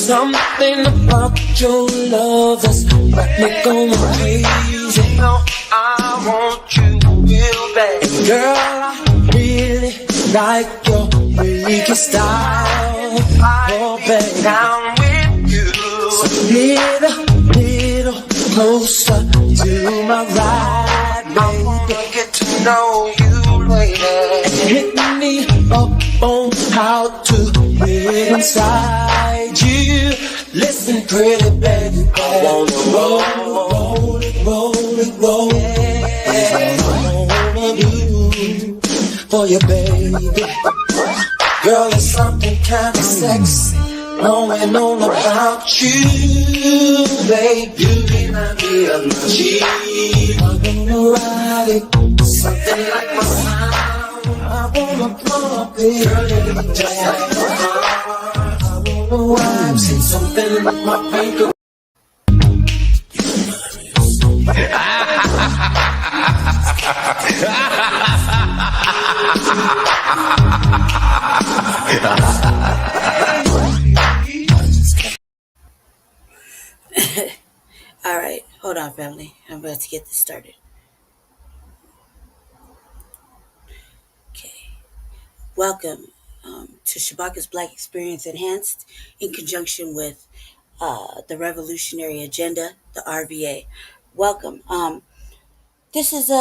Something about your love has got me going crazy. You know I want you real bad. And girl, I really like your freaky style. Oh, baby, down with you. So little closer to my ride, baby. I wanna get to know you later. And hit me up on how to get inside you. Listen, pretty baby, I wanna roll it. I wanna do for you, baby. Girl, there's something kinda sexy going on about you, baby. You remind me of my G. I'm gonna ride it, something like my sound. I wanna pump it, girl, just like my heart. I wanna wipe, see something like my finger. All right, hold on, family. I'm about to get this started. Okay, welcome to Shabakas Black Experience Enhanced in conjunction with the Revolutionary Agenda, the RVA. Welcome. This is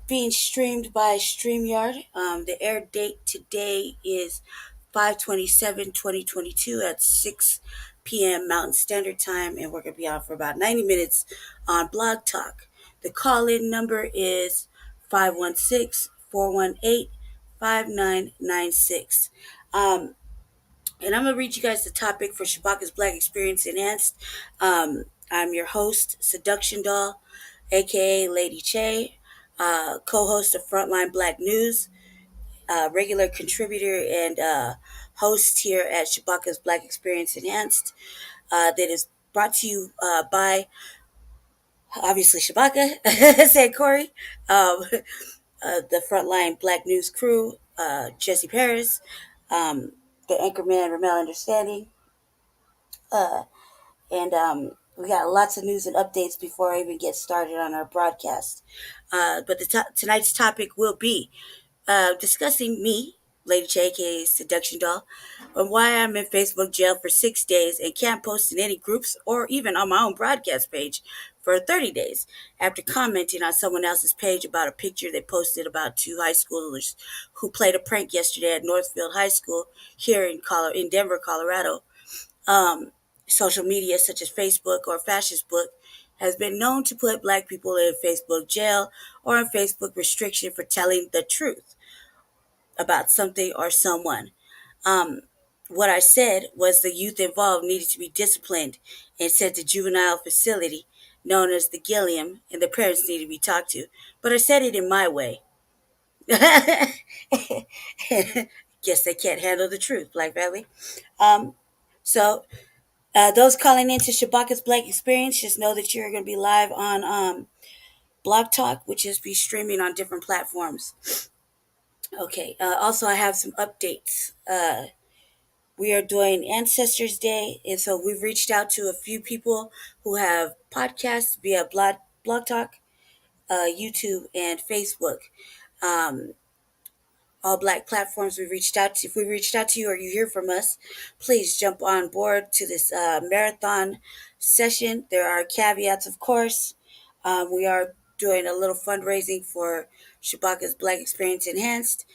being streamed by StreamYard. The air date today is 5/27/2022 at 6 p.m. Mountain Standard Time, and we're going to be on for about 90 minutes on Blog Talk. The call-in number is 516-418-5996. And I'm going to read you guys the topic for Shabakas Black Experience Enhanced. I'm your host, Seduction Doll, a.k.a. Lady Che, co-host of Frontline Black News, regular contributor and host here at Shabakas Black Experience Enhanced, that is brought to you by, obviously, Shabaka, said Corey, the Frontline Black News crew, Jesse Paris, the anchorman, Ramel Understanding, and we got lots of news and updates before I even get started on our broadcast. But tonight's topic will be discussing me, Lady J, aka Seduction Doll, and why I'm in Facebook jail for 6 days and can't post in any groups or even on my own broadcast page for 30 days after commenting on someone else's page about a picture they posted about two high schoolers who played a prank yesterday at Northfield High School here in Denver, Colorado. Social media such as Facebook or Fascist Book has been known to put Black people in Facebook jail or in Facebook restriction for telling the truth about something or someone. What I said was the youth involved needed to be disciplined and sent to juvenile facility known as the Gilliam, and the parents needed to be talked to. But I said it in my way. Guess they can't handle the truth, Black Valley. So those calling into Shabakas Black Experience, just know that you're going to be live on Blog Talk, which is be streaming on different platforms. Okay. Also, I have some updates. We are doing Ancestors Day, and so we've reached out to a few people who have podcasts via Blog Talk, YouTube, and Facebook. All Black platforms we reached out to. If we reached out to you or you hear from us, please jump on board to this marathon session. There are caveats, of course. We are doing a little fundraising for Shabaka's Black Experience Enhanced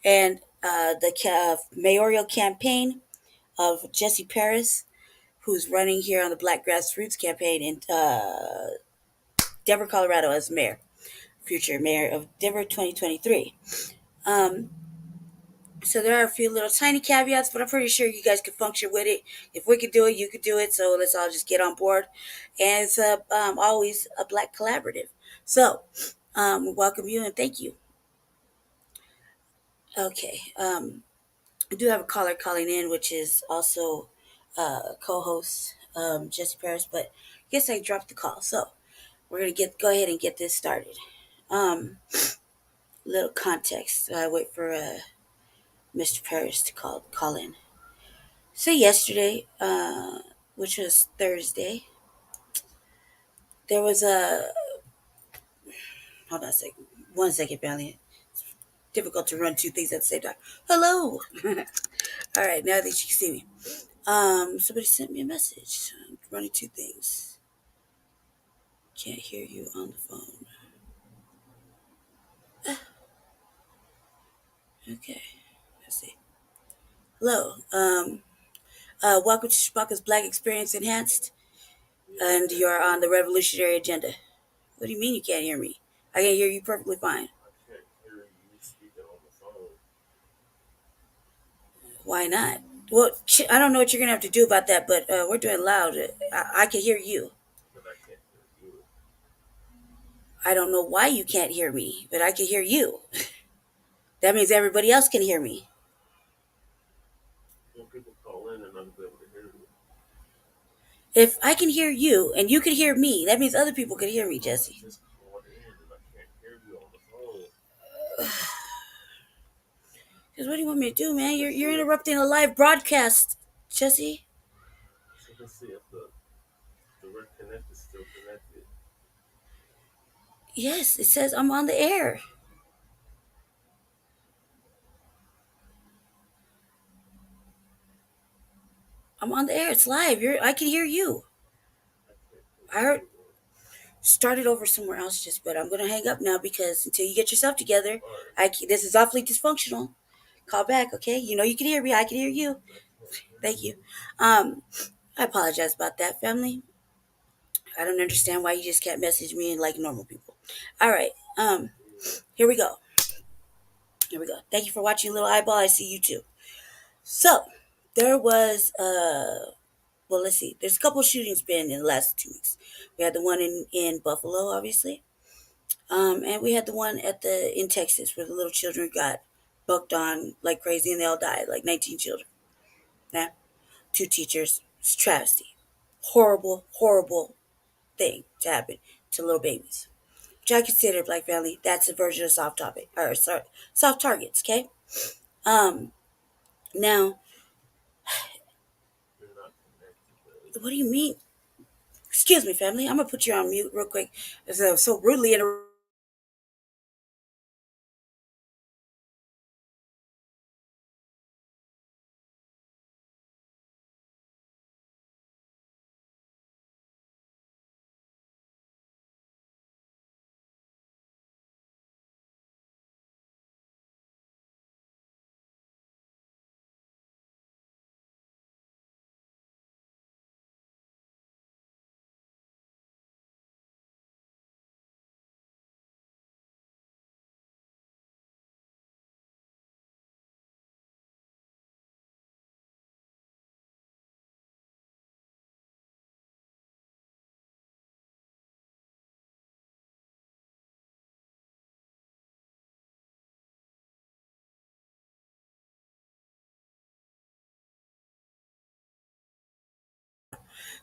and the mayoral campaign. of Jesse Paris, who's running here on the Black Grassroots campaign in Denver, Colorado, as mayor, future mayor of Denver 2023. Um, so there are a few little tiny caveats, but I'm pretty sure you guys can function with it. If we could do it, you could do it. So let's all just get on board. And it's always a Black collaborative. So welcome you and thank you. Okay. I do have a caller calling in, which is also co-host Jesse Paris, but I guess I dropped the call. So we're gonna go ahead and get this started. Um, little context. I wait for Mr. Paris to call in. So yesterday, which was Thursday, there was a hold on a second, 1 second, Valiant. Difficult to run two things at the same time. Hello. All right, now that you can see me. Somebody sent me a message. I'm running two things. Can't hear you on the phone. Okay, let's see. Hello. Welcome to Shabakas Black Experience Enhanced, and you're on the revolutionary agenda. What do you mean you can't hear me? I can hear you perfectly fine. Why not? Well, I don't know what you're gonna have to do about that, but we're doing loud. I can hear you. I don't know why you can't hear me, but I can hear you. That means everybody else can hear me. If I can hear you and you can hear me, that means other people can hear me, Jesse. Because what do you want me to do, man? You're interrupting a live broadcast, Jesse. Yes, it says I'm on the air. I'm on the air. It's live. I can hear you. I heard. Start it over somewhere else, just. But I'm gonna hang up now because until you get yourself together, this is awfully dysfunctional. Call back, okay? You know you can hear me. I can hear you. Thank you. I apologize about that, family. I don't understand why you just can't message me like normal people. All right. Here we go. Here we go. Thank you for watching, little eyeball. I see you too. So there was well, let's see. There's a couple of shootings been in the last 2 weeks. We had the one in Buffalo, obviously, and we had the one in Texas where the little children got bucked on like crazy and they all died, like 19 children. Yeah, two teachers. It's a travesty. Horrible, horrible thing to happen to little babies. Which I consider Black Family. That's a version of soft topic or sorry, soft targets. Okay. Um. Now, what do you mean? Excuse me, family. I'm gonna put you on mute real quick. So rudely interrupted.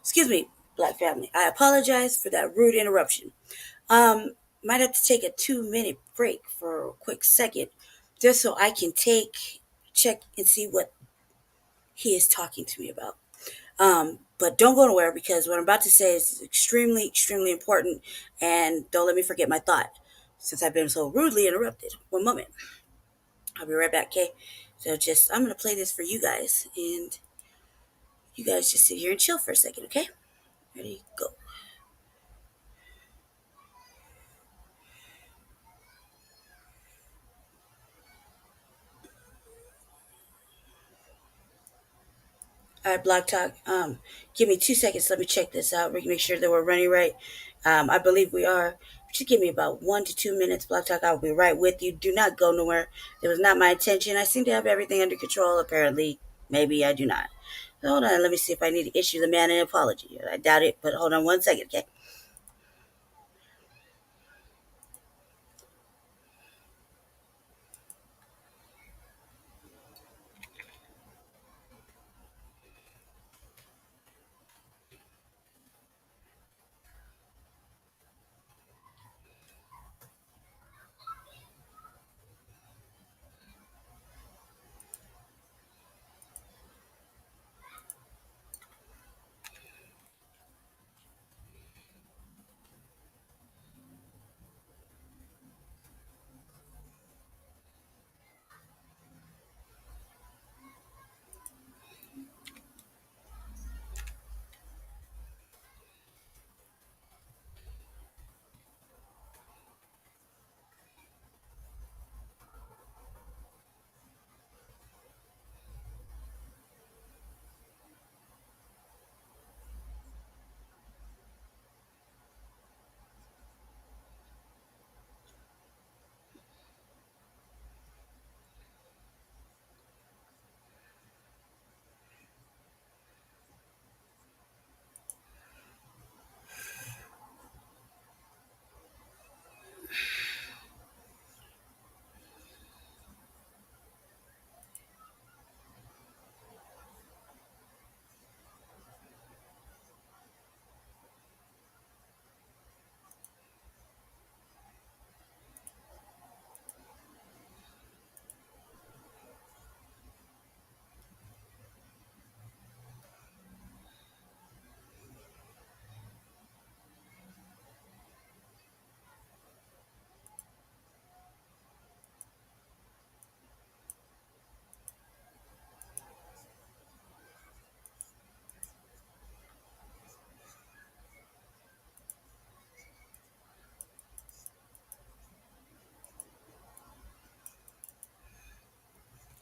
Excuse me, Black Family. I apologize for that rude interruption. Um, might have to take a 2 minute break for a quick second, just so I can check and see what he is talking to me about. But don't go nowhere because what I'm about to say is extremely, extremely important, and don't let me forget my thought since I've been so rudely interrupted. 1 moment. I'll be right back, okay? So I'm gonna play this for you guys, and you guys just sit here and chill for a second, okay? Ready, go. All right, Block Talk. Give me 2 seconds. Let me check this out. We can make sure that we're running right. I believe we are. Just give me about 1 to 2 minutes, Block Talk. I'll be right with you. Do not go nowhere. It was not my intention. I seem to have everything under control. Apparently, maybe I do not. Hold on. Let me see if I need to issue the man an apology. I doubt it, but hold on 1 second, okay?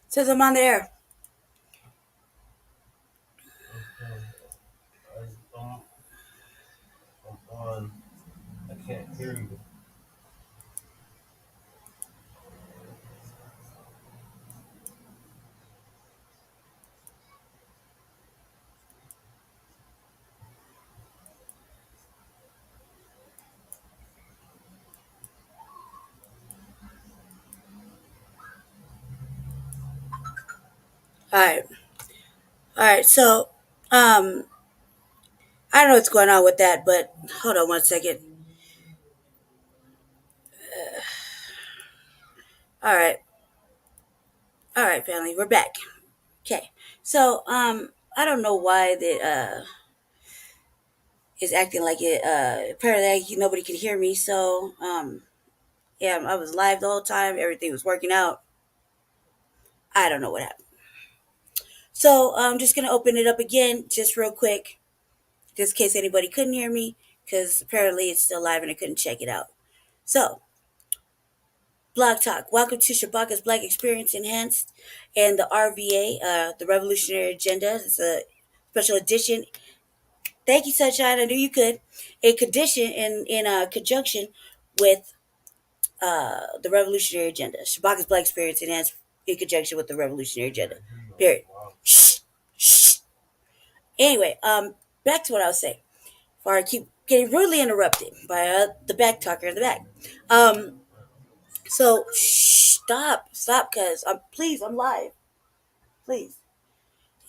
Says I'm on the air. All right. All right. So, um, I don't know what's going on with that, but hold on 1 second. All right. All right, family. We're back. Okay. So, I don't know why that is acting like it. Apparently, nobody could hear me. So, yeah, I was live the whole time. Everything was working out. I don't know what happened. So, I'm just gonna open it up again, just real quick, just in case anybody couldn't hear me, because apparently it's still live and I couldn't check it out. So, Blog Talk. Welcome to Shabakas Black Experience Enhanced and the RVA, the Revolutionary Agenda. It's a special edition. Thank you, Sunshine. I knew you could. A condition in conjunction with the Revolutionary Agenda. Shabakas Black Experience Enhanced in conjunction with the Revolutionary Agenda. Period. Shh. Shh. Anyway, back to what I was saying. Before I keep getting rudely interrupted by the back talker in the back. Um, so stop, cause please, I'm live. Please.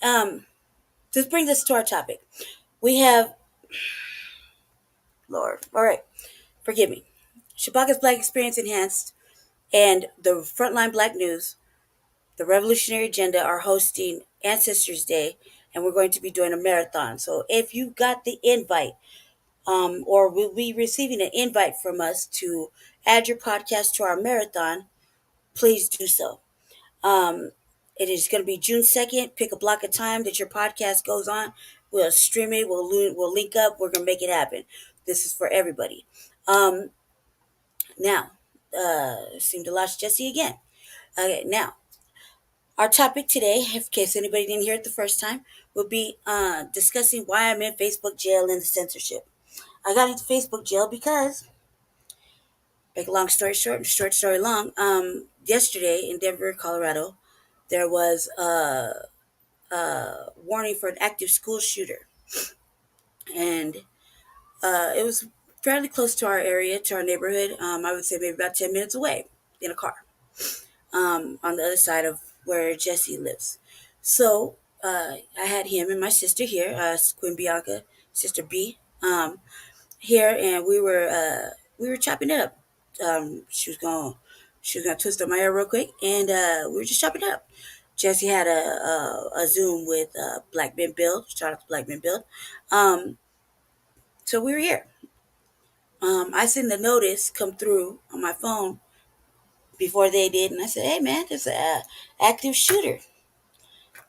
Um, this brings us to our topic. We have Lord. All right, forgive me. Shabaka's Black Experience Enhanced and the Frontline Black News, the Revolutionary Agenda are hosting Ancestors Day, and we're going to be doing a marathon. So if you got the invite, or will be receiving an invite from us to add your podcast to our marathon, please do so. Um, it is going to be June 2nd. Pick a block of time that your podcast goes on. We'll stream it. We'll link up. We're going to make it happen. This is for everybody. Um, now, seem to lost Jesse again. Okay, now, Our topic today, in case anybody didn't hear it the first time, will be discussing why I'm in Facebook jail and the censorship. I got into Facebook jail because, make a long story short, short story long. Yesterday in Denver, Colorado, there was a warning for an active school shooter, and it was fairly close to our area, to our neighborhood. I would say maybe about 10 minutes away in a car. On the other side of where Jesse lives. So I had him and my sister here, Queen Bianca, sister B, here, and we were chopping it up. She was gonna twist up my hair real quick, and we were just chopping it up. Jesse had a Zoom with Black Men Build. Shout out to Black Men Build. Um, so we were here. I seen the notice come through on my phone before they did, and I said, "Hey man, there's a active shooter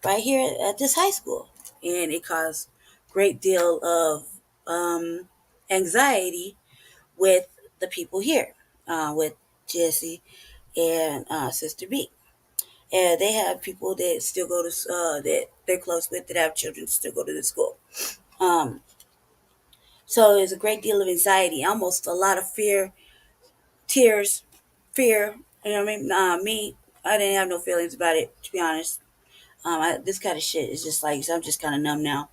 right here at this high school," and it caused great deal of anxiety with the people here, with Jesse and Sister B. And they have people that still go to that they're close with, that have children that still go to the school. Um, so there's a great deal of anxiety, almost a lot of fear, tears, fear. You know what I mean? Me, I didn't have no feelings about it, to be honest. This kind of shit is just like, I'm just kind of numb now.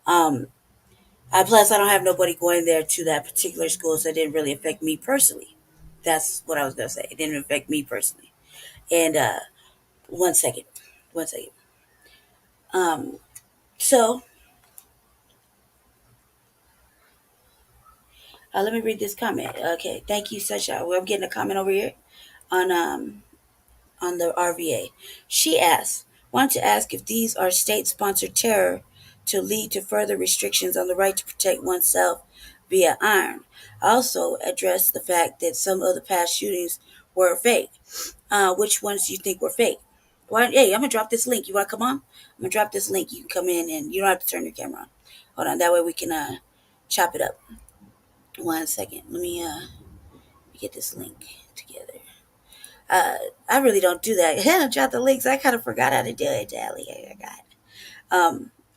Um, plus, I don't have nobody going there to that particular school, so it didn't really affect me personally. That's what I was gonna say. It didn't affect me personally. And one second, one second. Um, so let me read this comment. Okay, thank you, Sunshine. Well, I'm getting a comment over here on the RVA. She asks, want to ask if these are state-sponsored terror to lead to further restrictions on the right to protect oneself via iron. Also address the fact that some of the past shootings were fake. Which ones do you think were fake? Why, hey, I'm gonna drop this link. You wanna come on? I'm gonna drop this link. You can come in and you don't have to turn your camera on. Hold on, that way we can chop it up. One second. Let me get this link together. I really don't do that. I drop the links. I kind of forgot how to do it, Dally. I forgot.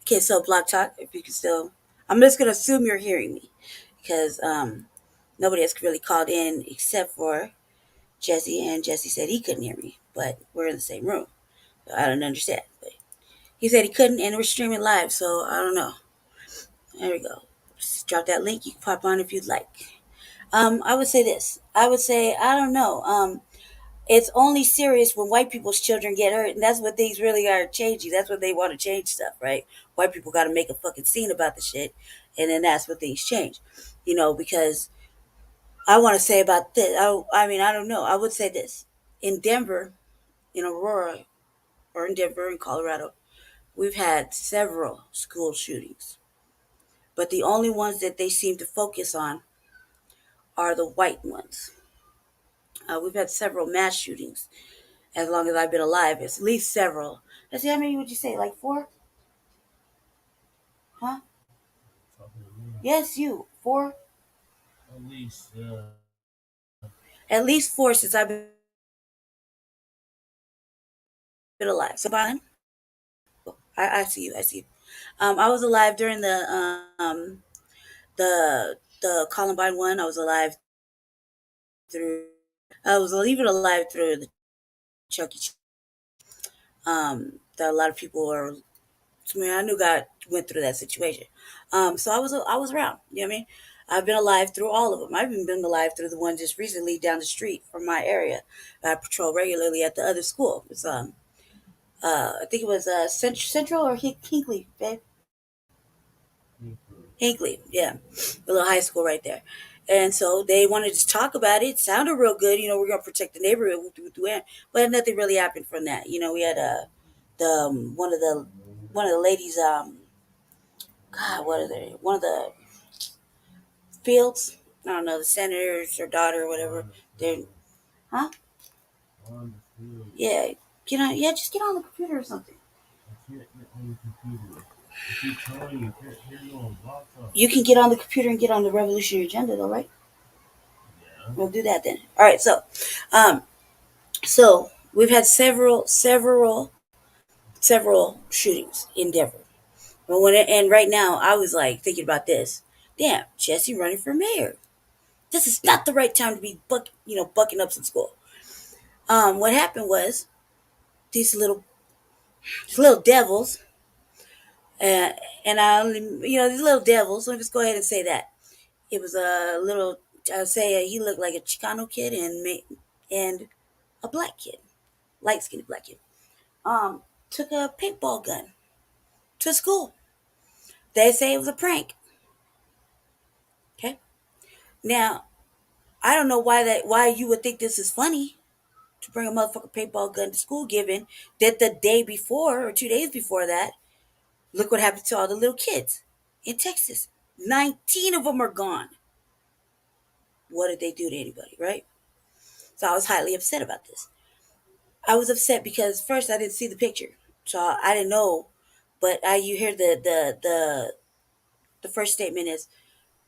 Okay, so Block Talk, if you can still, I'm just gonna assume you're hearing me because nobody has really called in except for Jesse, and Jesse said he couldn't hear me, but we're in the same room. So I don't understand. But he said he couldn't, and we're streaming live, so I don't know. There we go. Just drop that link. You can pop on if you'd like. I would say this. I would say I don't know. It's only serious when white people's children get hurt, and that's what things really are changing. That's what they want to change stuff, right? White people got to make a fucking scene about the shit, and then that's what things change. Because I want to say about this. I mean, I don't know. I would say this: in Denver, in Aurora, or in Denver, in Colorado, we've had several school shootings, but the only ones that they seem to focus on are the white ones. We've had several mass shootings as long as I've been alive. It's at least several. Let's see, how many would you say? Like four? Huh? Yes, you. Four? At least four since I've been alive. So, Byron, I see you. I see you. I was alive during the Columbine one. I was alive through. I was even alive through the Chuck E. Cheese. That a lot of people are. I mean, I knew God went through that situation. So I was around. You know what I mean? I've been alive through all of them. I've even been alive through the one just recently down the street from my area. I patrol regularly at the other school. It's I think it was Central or Hinkley, babe. Hinkley, yeah, the little high school right there. And so they wanted to talk about it. It sounded real good. We're gonna protect the neighborhood, but nothing really happened from that. We had the one of the ladies. God, what are they? One of the fields. I don't know, the senator's or daughter or whatever. They're, huh? Yeah, get on. Yeah, just get on the computer or something. You can get on the computer and get on the revolutionary agenda, though, right? We'll do that then. All right. So we've had several several shootings in Denver. And right now, I was like thinking about this. Damn, Jesse running for mayor. This is not the right time to be bucking up some school. What happened was these little devils, uh, and I only these little devils. Let me just go ahead and say that it was a little. I would say he looked like a Chicano kid and a black kid, light skinned black kid. Took a paintball gun to school. They say it was a prank. Okay, now I don't know why you would think this is funny to bring a motherfucking paintball gun to school, given that the day before or 2 days before that, look what happened to all the little kids in Texas. 19 of them are gone. What did they do to anybody, right? So I was highly upset about this. I was upset because first I didn't see the picture, so I didn't know. But you hear the first statement is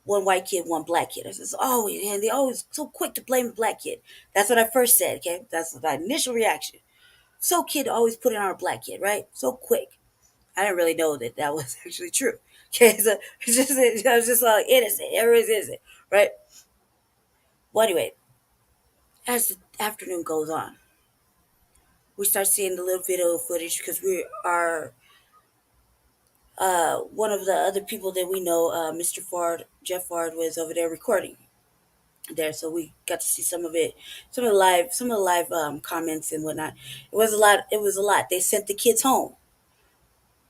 one white kid, one black kid. I says always, and they always so quick to blame the black kid. That's what I first said. Okay, that's my initial reaction. So kid always put it on a black kid, right? So quick. I didn't really know that was actually true. Okay, so I was just like innocent. Everybody's innocent, right? Well, anyway, as the afternoon goes on, we start seeing the little video footage because we are one of the other people that we know, Mr. Ford, Jeff Ford, was over there recording there, so we got to see some of it, some of the live comments and whatnot. It was a lot. It was a lot. They sent the kids home.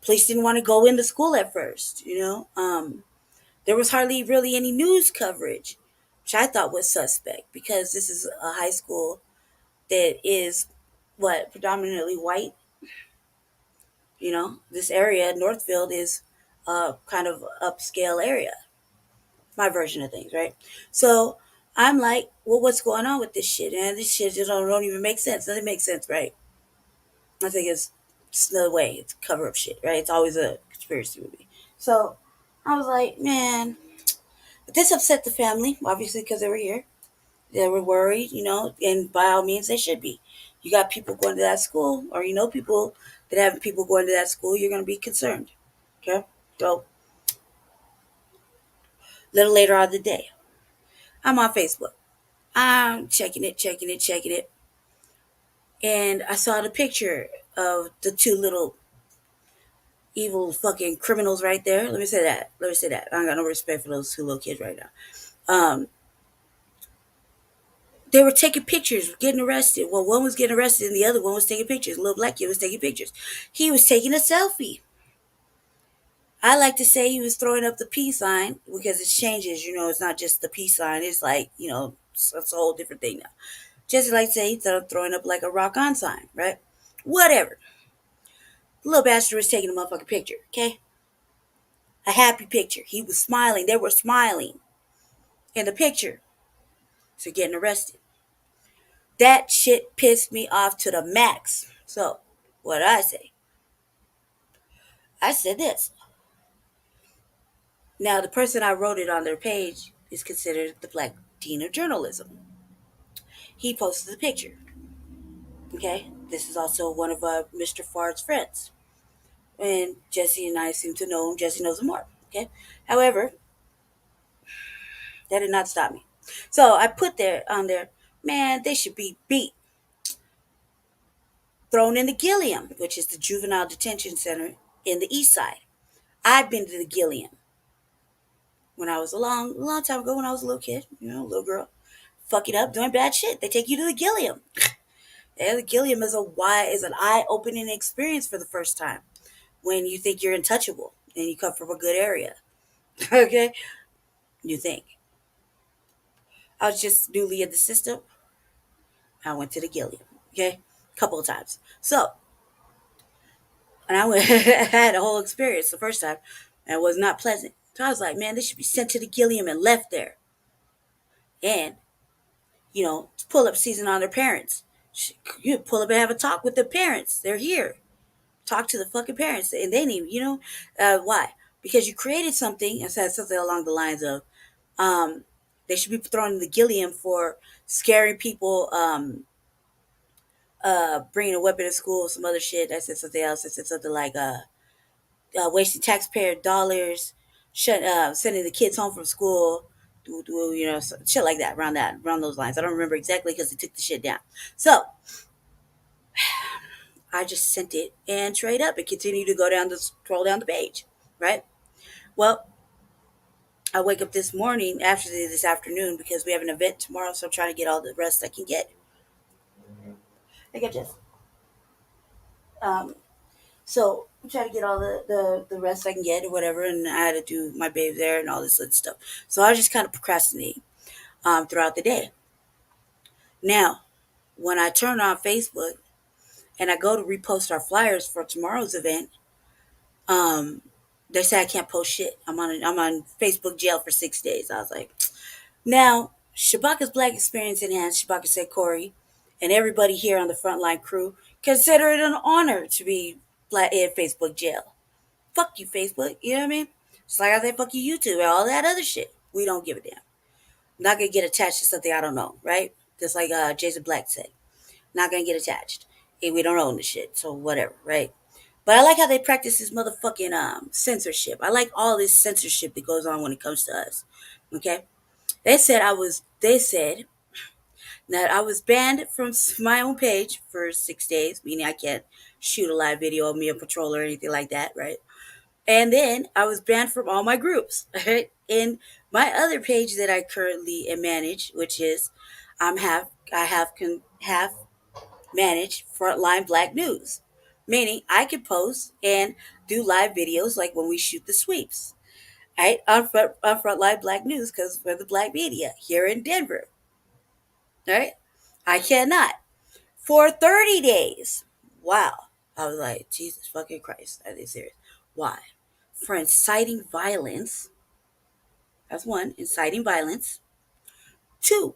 Police didn't want to go into school at first. There was hardly really any news coverage, which I thought was suspect because this is a high school that is what predominantly white. This area, Northfield, is a kind of upscale area. My version of things, right? So I'm like, well, what's going on with this shit? And this shit just don't even make sense. Doesn't make sense, right? I think it's another way. It's cover up shit, right? It's always a conspiracy movie. So I was like, man, this upset the family, obviously, because they were here. They were worried, and by all means, they should be. You got people going to that school, or people that have people going to that school, you're going to be concerned. Okay? So, a little later on the day, I'm on Facebook. I'm checking it, checking it, checking it. And I saw the picture of the two little evil fucking criminals right there. Let me say that. Let me say that. I don't got no respect for those two little kids right now. They were taking pictures, getting arrested. Well, one was getting arrested and the other one was taking pictures. The little black kid was taking pictures. He was taking a selfie. I like to say he was throwing up the peace sign because it changes. It's not just the peace sign. It's like, it's a whole different thing now. Just like to say he's throwing up like a rock on sign, right? Whatever. The little bastard was taking a motherfucking picture, okay? A happy picture. He was smiling. They were smiling in the picture. So getting arrested. That shit pissed me off to the max. So, what did I say? I said this. Now, the person I wrote it on their page is considered the Black Dean of Journalism. He posted the picture. Okay? This is also one of Mr. Fard's friends. And Jesse and I seem to know him. Jesse knows him more. Okay? However, that did not stop me. So I put there on there, man, they should be beat. Thrown in the Gilliam, which is the juvenile detention center in the east side. I've been to the Gilliam when I was a long time ago when I was a little kid, little girl. Fuck it up, doing bad shit. They take you to the Gilliam. And the Gilliam is an eye-opening experience for the first time when you think you're untouchable and you come from a good area. Okay? You think. I was just newly in the system. I went to the Gilliam. Okay? A couple of times. So, and I went, I had a whole experience the first time, and it was not pleasant. So I was like, man, they should be sent to the Gilliam and left there. And, pull up season on their parents. You pull up and have a talk with their parents. They're here. Talk to the fucking parents. And they need, why? Because you created something and said something along the lines of, they should be thrown in the Gilliam for scaring people, bringing a weapon to school, some other shit. I said something else. I said something like wasting taxpayer dollars, sending the kids home from school, shit like that, around those lines. I don't remember exactly because they took the shit down. So I just sent it and trade up and continue to scroll down the page, right? Well, I wake up this morning after this afternoon because we have an event tomorrow, so I'm trying to get all the rest I can get. I get this. Um, so I'm trying to get all the rest I can get or whatever, and I had to do my babe there and all this other stuff. So I just kind of procrastinate throughout the day. Now, when I turn on Facebook and I go to repost our flyers for tomorrow's event, um, they say I can't post shit. I'm on Facebook jail for 6 days. I was like, now Shabakas Black Experience Enhanced, Shabaka said Corey, and everybody here on the frontline crew consider it an honor to be black in Facebook jail. Fuck you, Facebook. You know what I mean? Just like I say, fuck you, YouTube, and all that other shit. We don't give a damn. I'm not gonna get attached to something I don't know, right? Just like Jason Black said. Not gonna get attached. Hey, we don't own the shit, so whatever, right? But I like how they practice this motherfucking censorship. I like all this censorship that goes on when it comes to us. Okay? They said that I was banned from my own page for 6 days, meaning I can't shoot a live video of me on patrol or anything like that, right? And then I was banned from all my groups, right? In my other page that I currently manage, which is have manage Frontline Black News, meaning I can post and do live videos like when we shoot the sweeps, right? On Frontline Black News because we're the black media here in Denver, right? I cannot for 30 days. Wow. I was like, Jesus fucking Christ. Are they serious? Why? For inciting violence. That's one, inciting violence. Two,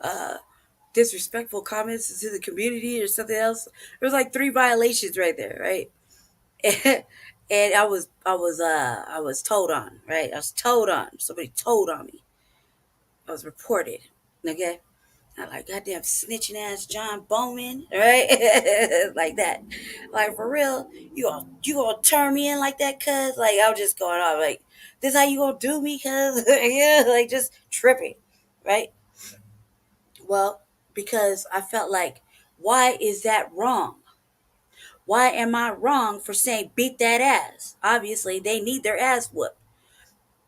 uh, disrespectful comments to the community or something else. There was like three violations right there, right? And I was told on, right? I was told on. Somebody told on me. I was reported. Okay. I like goddamn snitching ass John Bowman, right? Like that. Like for real, you gonna turn me in like that, cuz like I was just going off like this how you gonna do me, cuz yeah, like just tripping, right? Well, because I felt like why is that wrong? Why am I wrong for saying beat that ass? Obviously, they need their ass whooped.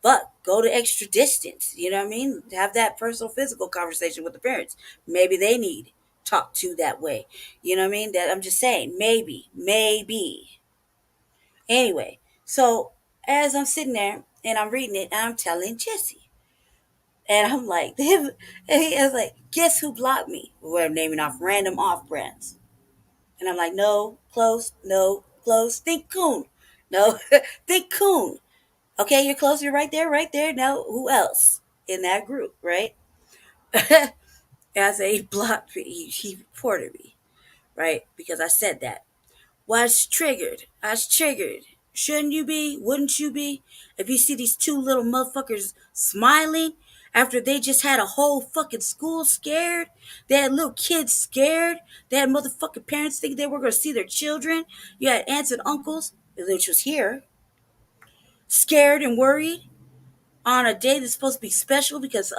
But go to extra distance. You know what I mean? Have that personal, physical conversation with the parents. Maybe they need talked to that way. You know what I mean? That I'm just saying, maybe. Anyway, so as I'm sitting there and I'm reading it, and I'm telling Jesse, and I'm like, and he was like, guess who blocked me? We're naming off random off brands. And I'm like, no, close, think coon. No, think coon. Okay, you're close, you're right there. Now, who else in that group, right? As he blocked me, he reported me, right? Because I said that. Was triggered. I was triggered. Shouldn't you be? Wouldn't you be? If you see these two little motherfuckers smiling after they just had a whole fucking school scared, they had little kids scared, they had motherfucking parents thinking they were going to see their children, you had aunts and uncles, which was here, scared and worried on a day that's supposed to be special because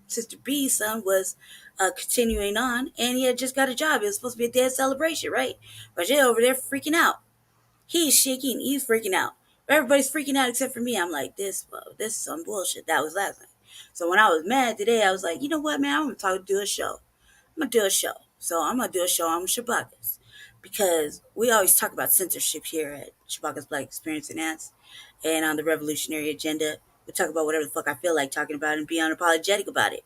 Sister B's son was continuing on and he had just got a job. It was supposed to be a day of celebration, right? But they're over there freaking out. He's shaking. He's freaking out. Everybody's freaking out except for me. I'm like, this is some bullshit. That was last night. So when I was mad today, I was like, you know what, man? I'm going to do a show. I'm going to do a show. So I'm going to do a show on Shabakas. Because we always talk about censorship here at Shabakas Black Experience Enhanced and on the Revolutionary Agenda. We talk about whatever the fuck I feel like talking about and be unapologetic about it.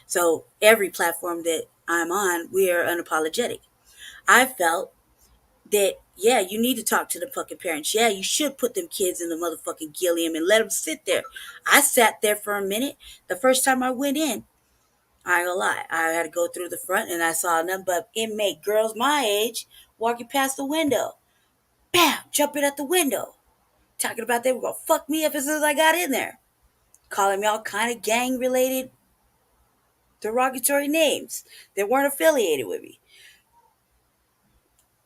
So every platform that I'm on, we are unapologetic. I felt that, yeah, you need to talk to the fucking parents. Yeah, you should put them kids in the motherfucking Gilliam and let them sit there. I sat there for a minute. The first time I went in, I ain't gonna lie, I had to go through the front and I saw nothing but inmate girls my age walking past the window. Bam! Jumping at the window. Talking about they were gonna fuck me up as soon as I got in there. Calling me all kind of gang related derogatory names that weren't affiliated with me.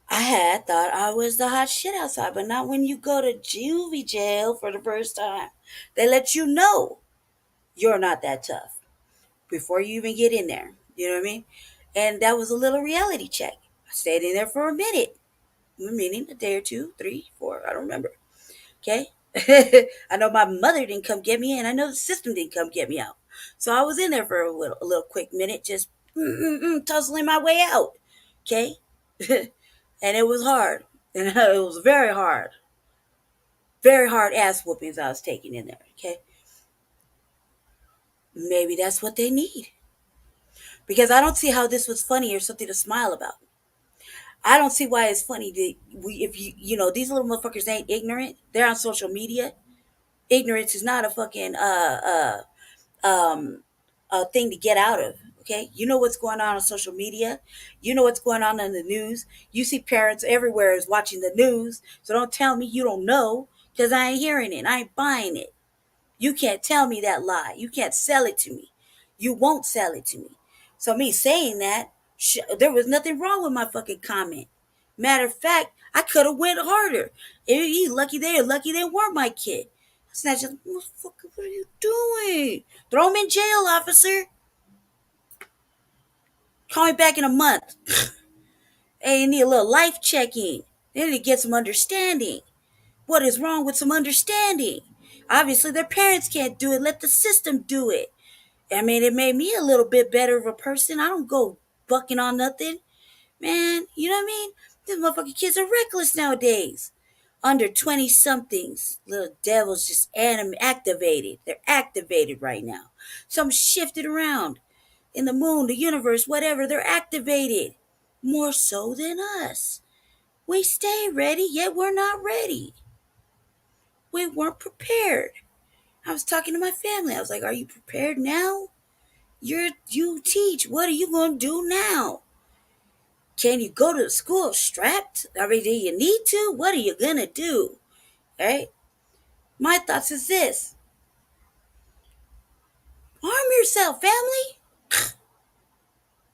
I had thought I was the hot shit outside, but not when you go to juvie jail for the first time. They let you know you're not that tough before you even get in there. You know what I mean? And that was a little reality check. I stayed in there for a minute, meaning a day or two, three, four, I don't remember. Okay? I know my mother didn't come get me, and I know the system didn't come get me out. So I was in there for a little quick minute, just tussling my way out. Okay? And it was hard. And it was very hard. Very hard ass whoopings I was taking in there. Okay? Maybe that's what they need. Because I don't see how this was funny or something to smile about. I don't see why it's funny that if these little motherfuckers ain't ignorant. They're on social media. Ignorance is not a fucking a thing to get out of. Okay, you know what's going on social media. You know what's going on in the news. You see parents everywhere is watching the news. So don't tell me you don't know, because I ain't hearing it. I ain't buying it. You can't tell me that lie. You can't sell it to me. You won't sell it to me. So me saying that, there was nothing wrong with my fucking comment. Matter of fact, I could have went harder. He's lucky they weren't my kid. It's not just, what are you doing? Throw him in jail, officer. Call me back in a month. Hey, you need a little life checking. They need to get some understanding. What is wrong with some understanding? Obviously, their parents can't do it. Let the system do it. I mean, it made me a little bit better of a person. I don't go bucking on nothing. Man, you know what I mean? These motherfucking kids are reckless nowadays. Under 20 somethings. Little devils just activated. They're activated right now. Some shifted around. In the moon, the universe, whatever, they're activated. More so than us. We stay ready, yet we're not ready. We weren't prepared. I was talking to my family. I was like, are you prepared now? You teach. What are you going to do now? Can you go to school strapped? I mean, do you need to? What are you going to do? Right? My thoughts is this. Arm yourself, family.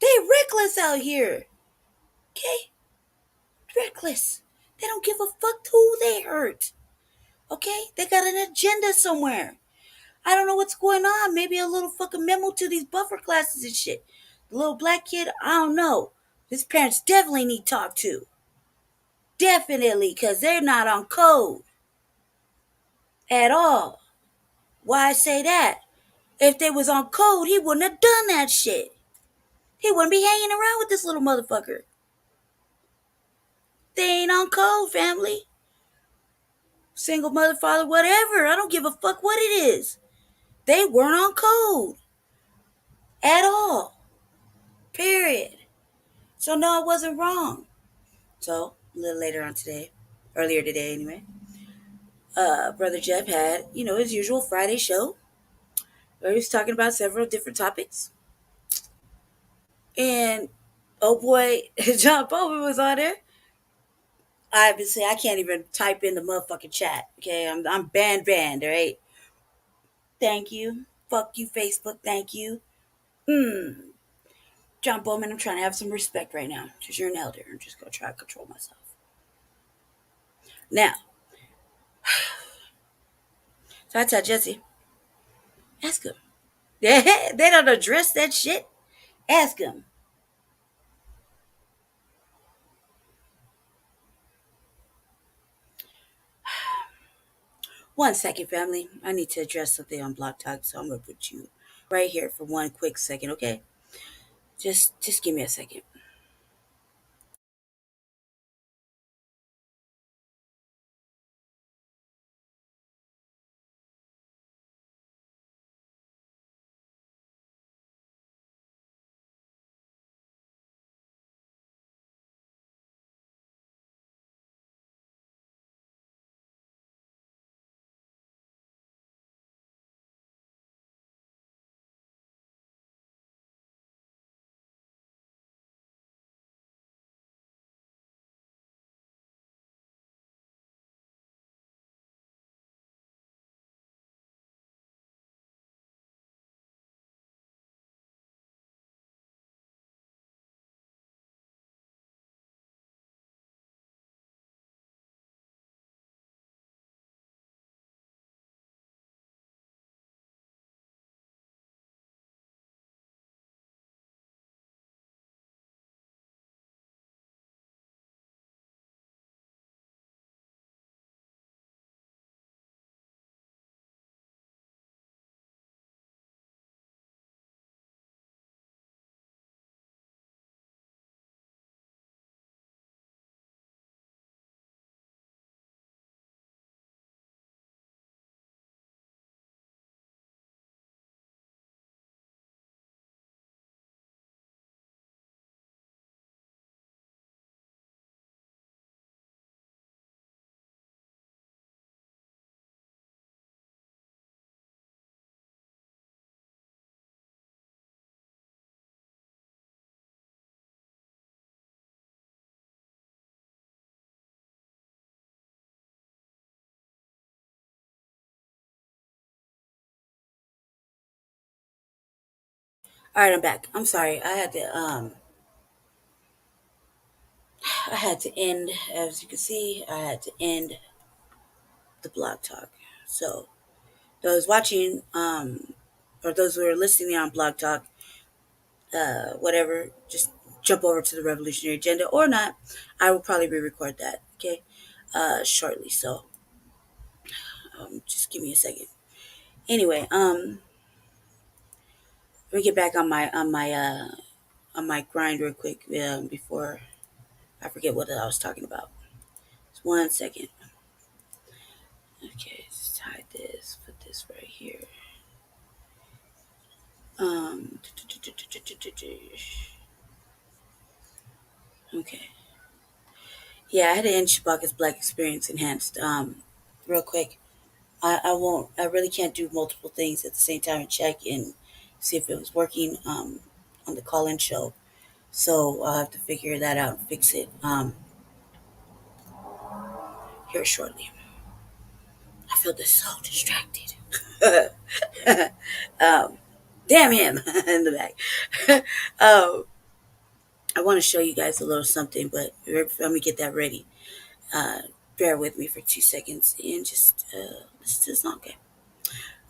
They reckless out here. Okay? Reckless. They don't give a fuck who they hurt. Okay? They got an agenda somewhere. I don't know what's going on. Maybe a little fucking memo to these buffer classes and shit. The little black kid, I don't know. His parents definitely need talked to. Definitely, because they're not on code at all. Why I say that? If they was on code, he wouldn't have done that shit. He wouldn't be hanging around with this little motherfucker. They ain't on code, family. Single mother, father, whatever. I don't give a fuck what it is. They weren't on code at all. Period. So no, I wasn't wrong. So a little later on today, earlier today anyway, Brother Jeff had, his usual Friday show where he was talking about several different topics. And oh boy, John Bowman was on there. Obviously, I can't even type in the motherfucking chat. Okay, I'm banned, all right? Thank you. Fuck you, Facebook. Thank you. John Bowman, I'm trying to have some respect right now because you're an elder. I'm just going to try to control myself. Now, so I tell Jesse, ask him. They don't address that shit. Ask him. One second, family. I need to address something on Block Talk, so I'm going to put you right here for one quick second, okay? Just give me a second. All right, I'm back. I'm sorry. I had to end, as you can see, I had to end the blog talk. So those watching, or those who are listening on blog talk, whatever, just jump over to the Revolutionary Agenda or not. I will probably re-record that, okay, shortly. So just give me a second. Anyway, let me get back on my grind real quick before I forget what I was talking about. Just 1 second. Okay, let's hide this. Put this right here. Um, okay. Yeah, I had to end Shabakas Black Experience Enhanced. Real quick. I won't. I really can't do multiple things at the same time and check and see if it was working on the call-in show. So I'll have to figure that out and fix it here shortly. I feel this so distracted. Damn him in the back. um, I want to show you guys a little something, but let me get that ready. Uh, Bear with me for 2 seconds and just listen to the song, okay?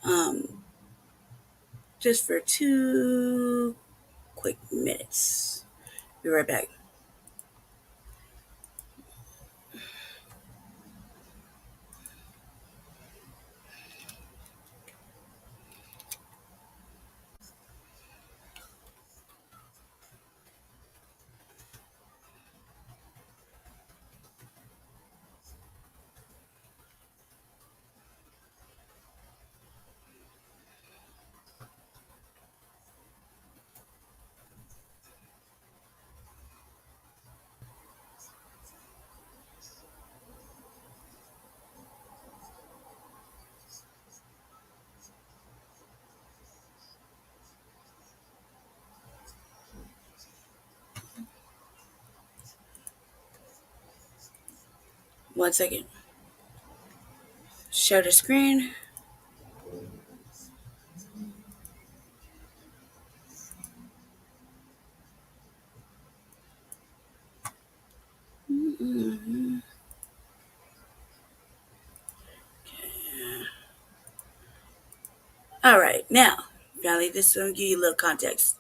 Um, just for 2 quick minutes. Be right back. One second. Share the screen. Mm-hmm. All right, now, finally, this will give you a little context.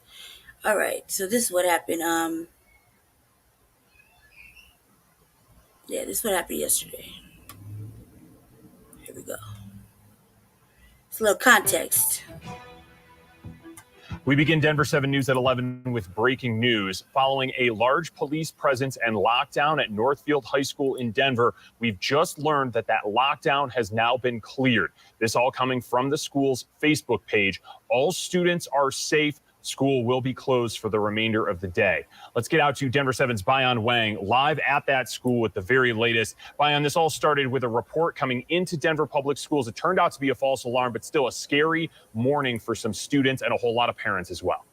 All right, so this is what happened. Yeah, this is what happened yesterday. Here we go. It's a little context. We begin Denver 7 News at 11 with breaking news. Following a large police presence and lockdown at Northfield High School in Denver, we've just learned that lockdown has now been cleared. This all coming from the school's Facebook page. All students are safe. School will be closed for the remainder of the day. Let's get out to Denver 7's Bayan Wang live at that school with the very latest. Bayan, this all started with a report coming into Denver Public Schools. It turned out to be a false alarm, but still a scary morning for some students and a whole lot of parents as well.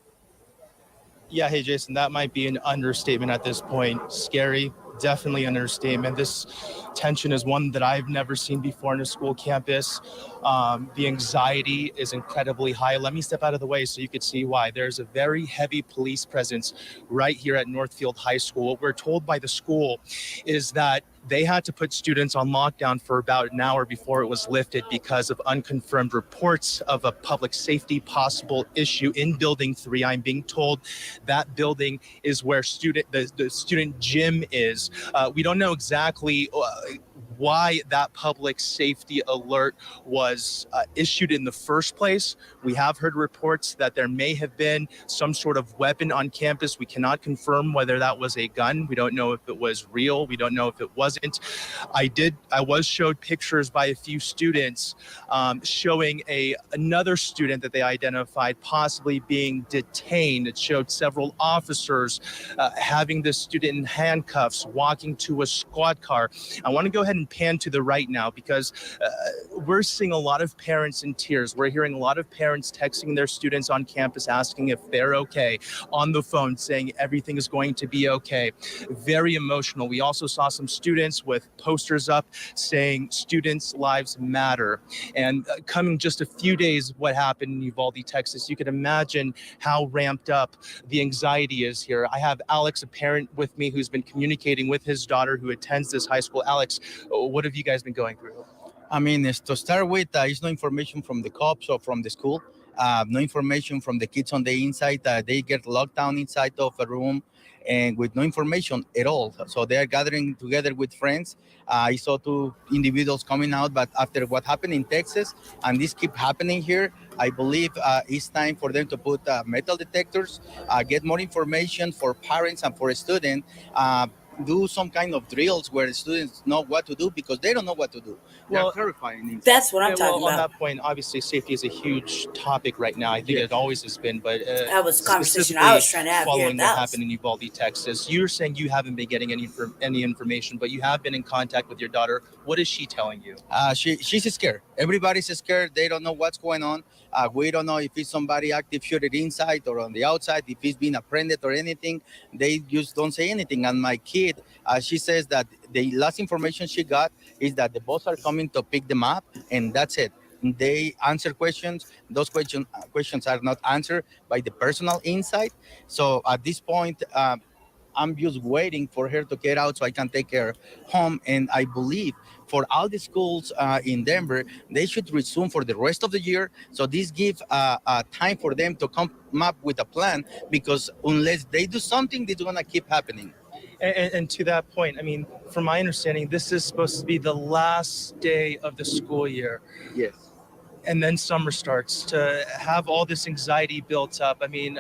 Yeah, hey, Jason, that might be an understatement at this point. Scary, definitely an understatement. This tension is one that I've never seen before on a school campus. The anxiety is incredibly high. Let me step out of the way so you could see why. There's a very heavy police presence right here at Northfield High School. What we're told by the school is that they had to put students on lockdown for about an hour before it was lifted because of unconfirmed reports of a public safety possible issue in Building 3. I'm being told that building is where the student gym is. We don't know exactly why that public safety alert was issued in the first place. We have heard reports that there may have been some sort of weapon on campus. We cannot confirm whether that was a gun. We don't know if it was real. We don't know if it wasn't. I was showed pictures by a few students showing another student that they identified possibly being detained. It showed several officers having this student in handcuffs walking to a squad car. I want to go ahead and can pan to the right now, because we're seeing a lot of parents in tears. We're hearing a lot of parents texting their students on campus asking if they're okay, on the phone saying everything is going to be okay. Very emotional. We also saw some students with posters up saying students' lives matter. And coming just a few days what happened in Uvalde, Texas, you can imagine how ramped up the anxiety is here. I have Alex, a parent, with me who's been communicating with his daughter who attends this high school. Alex, what have you guys been going through? I mean, to start with, is no information from the cops or from the school. No information from the kids on the inside. They get locked down inside of a room and with no information at all. So they are gathering together with friends. I saw two individuals coming out, but after what happened in Texas, and this keep happening here, I believe it's time for them to put metal detectors, get more information for parents and for students, do some kind of drills where students know what to do, because they don't know what to do. They're terrifying. That's what I'm talking on about. that point, obviously, safety is a huge topic right now. I think it always has been, but that was the conversation I was trying to have following here. what happened in Uvalde, Texas. You're saying you haven't been getting any information, but you have been in contact with your daughter. What is she telling you? She's scared. Everybody's scared. They don't know what's going on. We don't know if it's somebody active shooter inside or on the outside, if he's been apprehended or anything. They just don't say anything. And my kid, she says that the last information she got is that the boss are coming to pick them up, and that's it. They answer questions. Those questions are not answered by the personal inside. So at this point, I'm just waiting for her to get out so I can take her home. And I believe for all the schools in Denver, they should resume for the rest of the year. So this gives time for them to come up with a plan, because unless they do something, it's going to keep happening. And to that point, I mean, from my understanding, this is supposed to be the last day of the school year. Yes. And then summer starts. To have all this anxiety built up, I mean,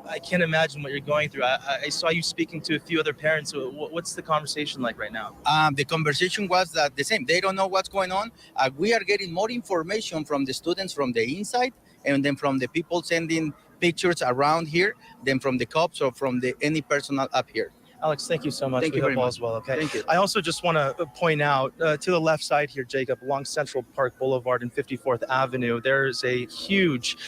I can't imagine what you're going through. I saw you speaking to a few other parents. What's the conversation like right now? The conversation was that the same. They don't know what's going on. We are getting more information from the students from the inside, and then from the people sending pictures around here, than from the cops or from any personnel up here. Alex, thank you so much. Thank you very much. As well, okay? Thank you. I also just want to point out to the left side here, Jacob, along Central Park Boulevard and 54th Avenue, there's a huge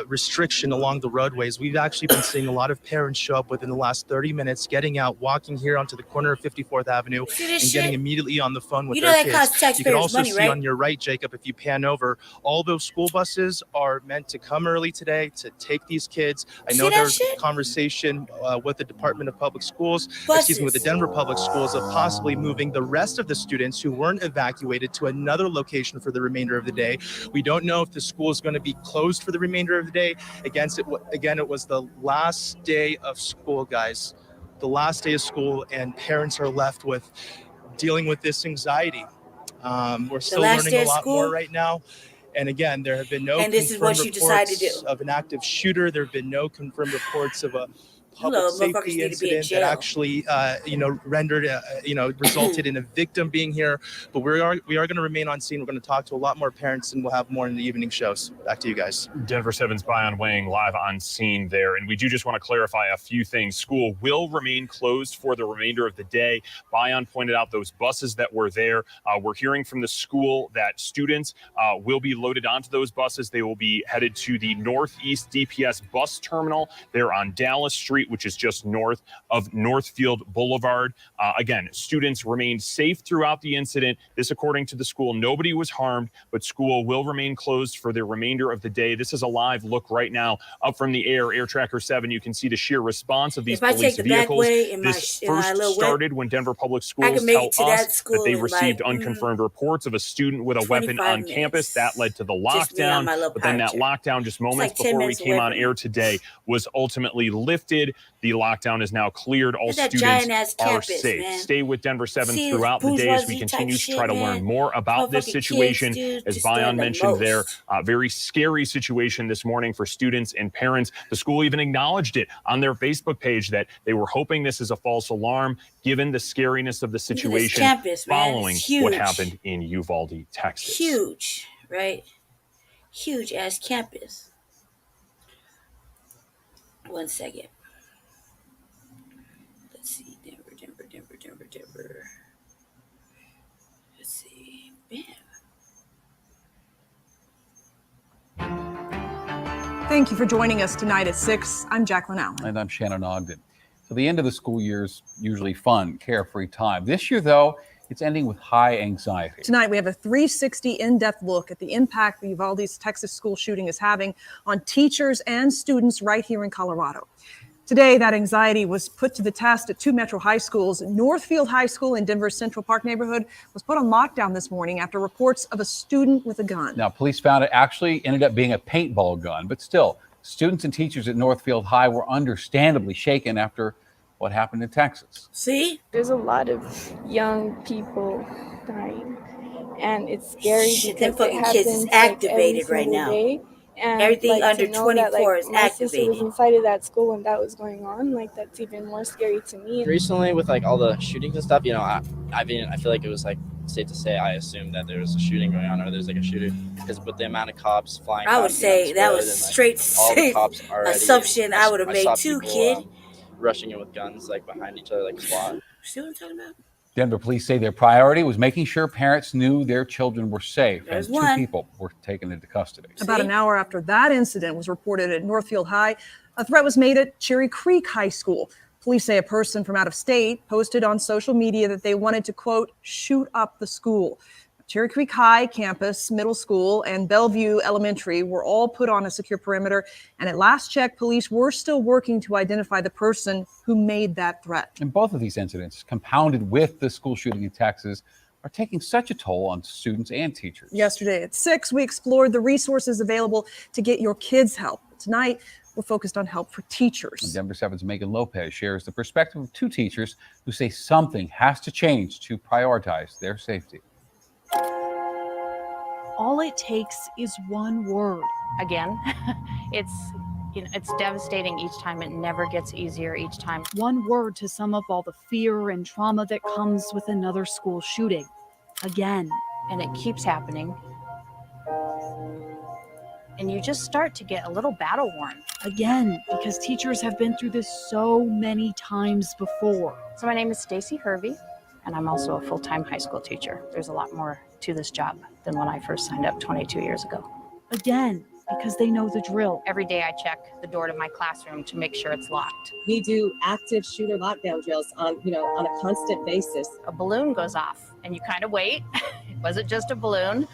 restriction along the roadways. We've actually been seeing a lot of parents show up within the last 30 minutes, getting out, walking here onto the corner of 54th Avenue, and getting immediately on the phone with their kids. You can also see on your right, Jacob, if you pan over, all those school buses are meant to come early today to take these kids. I know there's a conversation with the Department of Public Schools, with the Denver Public Schools, of possibly moving the rest of the students who weren't evacuated to another location for the remainder of the day. We don't know if the school is going to be closed for the remainder of the day. Again, it was the last day of school, guys. The last day of school, and parents are left with dealing with this anxiety. We're still learning a lot more right now. And again, there have been no confirmed reports of an active shooter. There have been no confirmed reports of a public safety incident that actually, rendered, resulted in a victim being here. But we are going to remain on scene. We're going to talk to a lot more parents, and we'll have more in the evening shows. Back to you guys. Denver 7's Bion weighing live on scene there. And we do just want to clarify a few things. School will remain closed for the remainder of the day. Bion pointed out those buses that were there. We're hearing from the school that students will be loaded onto those buses. They will be headed to the Northeast DPS bus terminal there on Dallas Street, which is just north of Northfield Boulevard. Again, students remained safe throughout the incident. This, according to the school, nobody was harmed, but school will remain closed for the remainder of the day. This is a live look right now up from the air Tracker 7. You can see the sheer response of these police vehicles. This first started when Denver Public Schools tell us that they received unconfirmed reports of a student with a weapon on campus. That led to the lockdown, but then that lockdown just moments before we came on air today was ultimately lifted. The lockdown is now cleared. All students are safe. Man. Stay with Denver 7 throughout the day as we continue to try to learn more about this situation. As Bion mentioned there, very scary situation this morning for students and parents. The school even acknowledged it on their Facebook page that they were hoping this is a false alarm, given the scariness of the situation campus, following what happened in Uvalde, Texas. Huge, right? Huge ass campus. One second. Let's see, Denver. Thank you for joining us tonight at 6. I'm Jacqueline Allen. And I'm Shannon Ogden. So the end of the school year is usually fun, carefree time. This year, though, it's ending with high anxiety. Tonight, we have a 360 in-depth look at the impact the Uvalde's Texas school shooting is having on teachers and students right here in Colorado. Today, that anxiety was put to the test at 2 metro high schools. Northfield High School in Denver's Central Park neighborhood was put on lockdown this morning after reports of a student with a gun. Now, police found it actually ended up being a paintball gun, but still, students and teachers at Northfield High were understandably shaken after what happened in Texas. See? There's a lot of young people dying, and it's scary Shit, them because fucking kids is activated right now. And everything like, under to know 24 that, like, is my sister activated. was inside of that school when that was going on. Like, that's even more scary to me. Recently, with like all the shootings and stuff, you know, I feel like it was like safe to say I assumed that there was a shooting going on or there's like a shooter, because with the amount of cops flying, I would say that was straight safe assumption I would have made too, kid. Rushing in with guns like behind each other like SWAT. See what I'm talking about? Denver police say their priority was making sure parents knew their children were safe. There's and 2 one. people were taken into custody. About an hour after that incident was reported at Northfield High, a threat was made at Cherry Creek High School. Police say a person from out of state posted on social media that they wanted to, quote, shoot up the school. Cherry Creek High campus, middle school, and Bellevue Elementary were all put on a secure perimeter. And at last check, police were still working to identify the person who made that threat. And both of these incidents, compounded with the school shooting in Texas, are taking such a toll on students and teachers. Yesterday at 6, we explored the resources available to get your kids help. Tonight, we're focused on help for teachers. And Denver 7's Megan Lopez shares the perspective of 2 teachers who say something has to change to prioritize their safety. All it takes is one word. Again, it's devastating each time. It never gets easier each time. One word to sum up all the fear and trauma that comes with another school shooting. Again. And it keeps happening. And you just start to get a little battle worn. Again, because teachers have been through this so many times before. So my name is Stacy Hervey, and I'm also a full-time high school teacher. There's a lot more to this job than when I first signed up 22 years ago. Again, because they know the drill. Every day I check the door to my classroom to make sure it's locked. We do active shooter lockdown drills on a constant basis. A balloon goes off and you kind of wait. It wasn't just a balloon.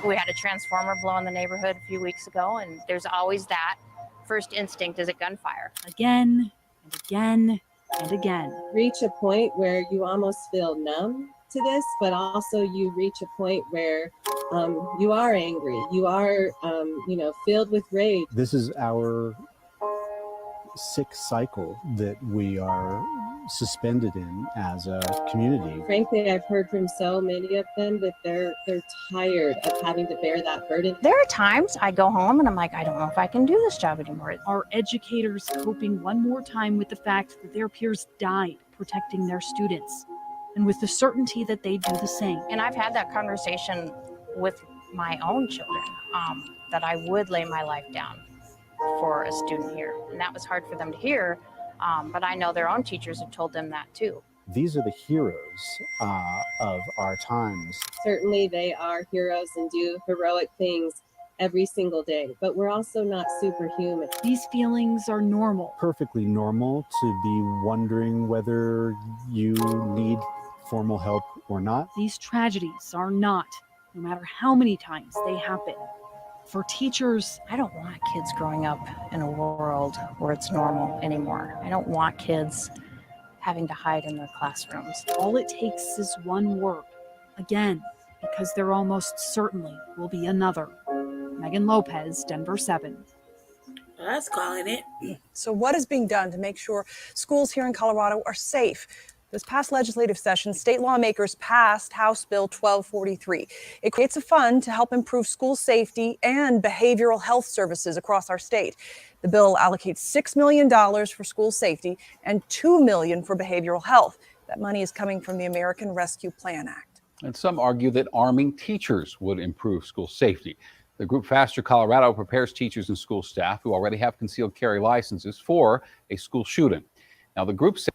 We had a transformer blow in the neighborhood a few weeks ago, and there's always that. First instinct is a gunfire. Again and again and again. Reach a point where you almost feel numb to this, but also you reach a point where you are angry. You are, filled with rage. This is our 6th cycle that we are suspended in as a community. Frankly, I've heard from so many of them that they're tired of having to bear that burden. There are times I go home and I'm like, I don't know if I can do this job anymore. Are educators coping one more time with the fact that their peers died protecting their students, and with the certainty that they do the same? And I've had that conversation with my own children, that I would lay my life down for a student here. And that was hard for them to hear, but I know their own teachers have told them that too. These are the heroes of our times. Certainly they are heroes and do heroic things every single day, but we're also not superhuman. These feelings are normal. Perfectly normal to be wondering whether you need formal help or not. These tragedies are not, no matter how many times they happen. For teachers, I don't want kids growing up in a world where it's normal anymore. I don't want kids having to hide in their classrooms. All it takes is one word. Again, because there almost certainly will be another. Megan Lopez, Denver 7. Well, that's calling it. So what is being done to make sure schools here in Colorado are safe? This past legislative session, state lawmakers passed House Bill 1243. It creates a fund to help improve school safety and behavioral health services across our state. The bill allocates $6 million for school safety and $2 million for behavioral health. That money is coming from the American Rescue Plan Act. And some argue that arming teachers would improve school safety. The group Faster Colorado prepares teachers and school staff who already have concealed carry licenses for a school shooting. Now, the group says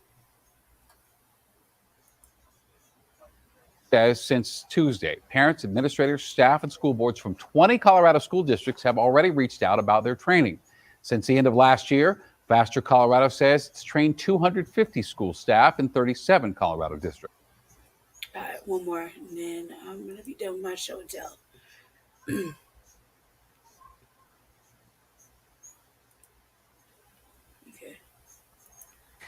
says since Tuesday, parents, administrators, staff, and school boards from 20 Colorado school districts have already reached out about their training. Since the end of last year, Faster Colorado says it's trained 250 school staff in 37 Colorado districts. All right, one more, and then I'm going to be done with my show and tell. Okay.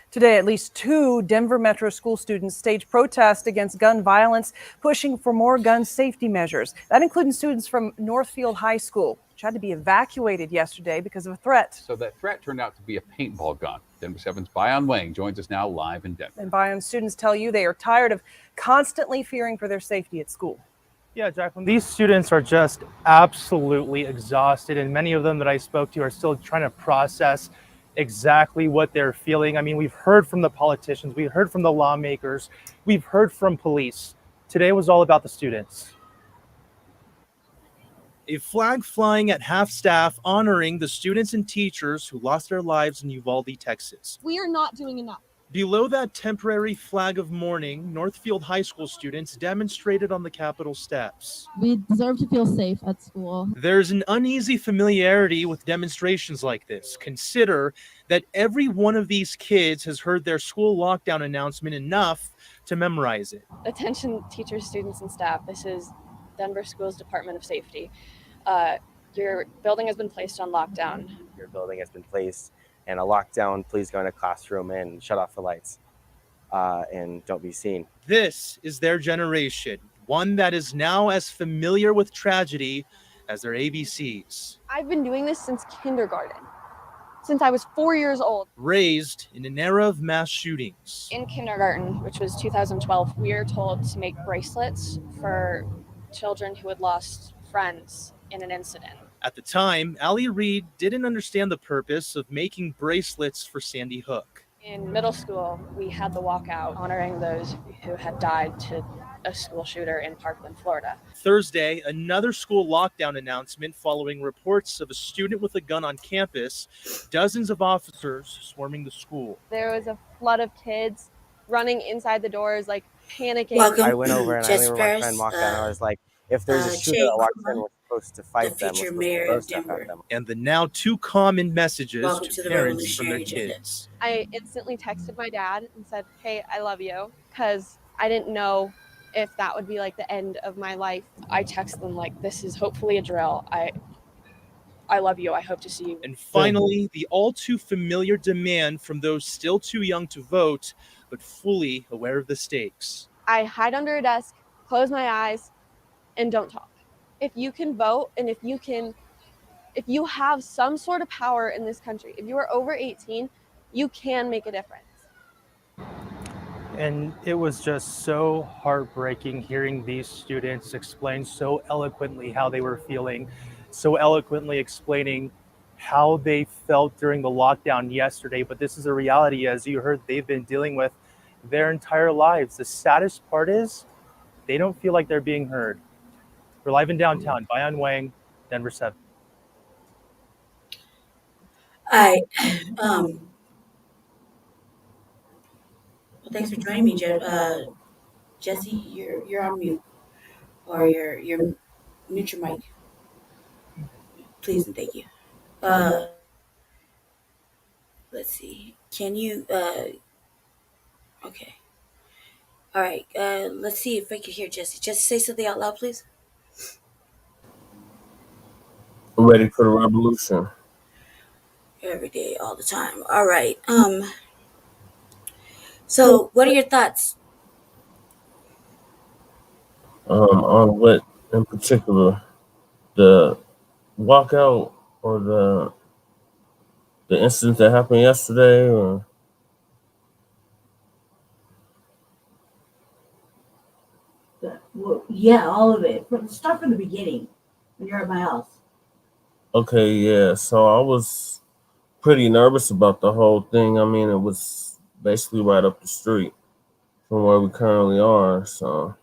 Today, at least 2 Denver Metro school students staged protests against gun violence, pushing for more gun safety measures. That included students from Northfield High School, which had to be evacuated yesterday because of a threat. So that threat turned out to be a paintball gun. Denver 7's Bayan Wang joins us now live in Denver. And Bayan, students tell you they are tired of constantly fearing for their safety at school. Yeah, Jacqueline, these students are just absolutely exhausted, and many of them that I spoke to are still trying to process exactly what they're feeling. I mean, we've heard from the politicians, we've heard from the lawmakers, we've heard from police. Today was all about the students. A flag flying at half-staff honoring the students and teachers who lost their lives in Uvalde, Texas. We are not doing enough. Below that temporary flag of mourning, Northfield High School students demonstrated on the Capitol steps. We deserve to feel safe at school. There's an uneasy familiarity with demonstrations like this. Consider that every one of these kids has heard their school lockdown announcement enough to memorize it. Attention teachers, students, and staff. This is Denver Schools Department of Safety. Your building has been placed on lockdown. Your building has been placed in a lockdown. Please go in a classroom and shut off the lights and don't be seen. This is their generation, one that is now as familiar with tragedy as their ABCs. I've been doing this since kindergarten, since I was 4 years old. Raised in an era of mass shootings. In kindergarten, which was 2012, we were told to make bracelets for children who had lost friends in an incident. At the time, Allie Reed didn't understand the purpose of making bracelets for Sandy Hook. In middle school, we had the walkout honoring those who had died to a school shooter in Parkland, Florida. Thursday, another school lockdown announcement following reports of a student with a gun on campus, dozens of officers swarming the school. There was a flood of kids running inside the doors, like panicking. Welcome. I went over and I Jess remember my Ferris, friend walked out and I was like, if there's a shooter Jay that walks in, Kuma, we're supposed to fight them. future We're mayor supposed of to throw stuff Denver. at them. And the now too common messages Welcome to to the parents from their revolutionary agenda. kids. I instantly texted my dad and said, "Hey, I love you," because I didn't know if that would be like the end of my life. I texted them like, this is hopefully a drill. I love you. I hope to see you. And finally, the all too familiar demand from those still too young to vote, but fully aware of the stakes. I hide under a desk, close my eyes, and don't talk. If you can vote, and if you have some sort of power in this country, if you are over 18, you can make a difference. And it was just so heartbreaking hearing these students explain so eloquently how they were feeling, so eloquently explaining how they felt during the lockdown yesterday. But this is a reality, as you heard, they've been dealing with their entire lives. The saddest part is they don't feel like they're being heard. We're live in downtown. Bayan Wang, Denver 7. All right. Well, thanks for joining me, Jesse. You're on mute, or you're mute your mic, please and thank you. Let's see. Can you? Okay. All right. Let's see if I can hear Jesse. Jesse, say something out loud, please. I'm ready for the revolution. Every day, all the time. All right. So, what are your thoughts? On what in particular? The walkout or the incident that happened yesterday, or Well, yeah, all of it. Start from the beginning. When you're at my house. okay, yeah. So I was pretty nervous about the whole thing. I mean, it was basically right up the street from where we currently are. So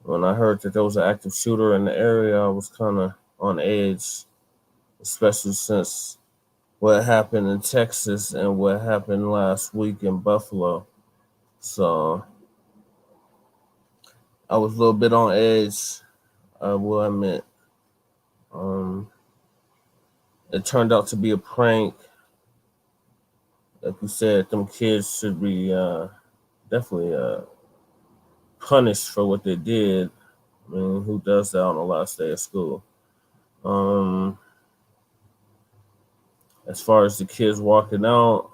when I heard that there was an active shooter in the area, I was kind of on edge, especially since what happened in Texas and what happened last week in Buffalo. So I was a little bit on edge, I will admit. It turned out to be a prank. Like you said, them kids should be definitely punished for what they did. I mean, who does that on the last day of school? As far as the kids walking out,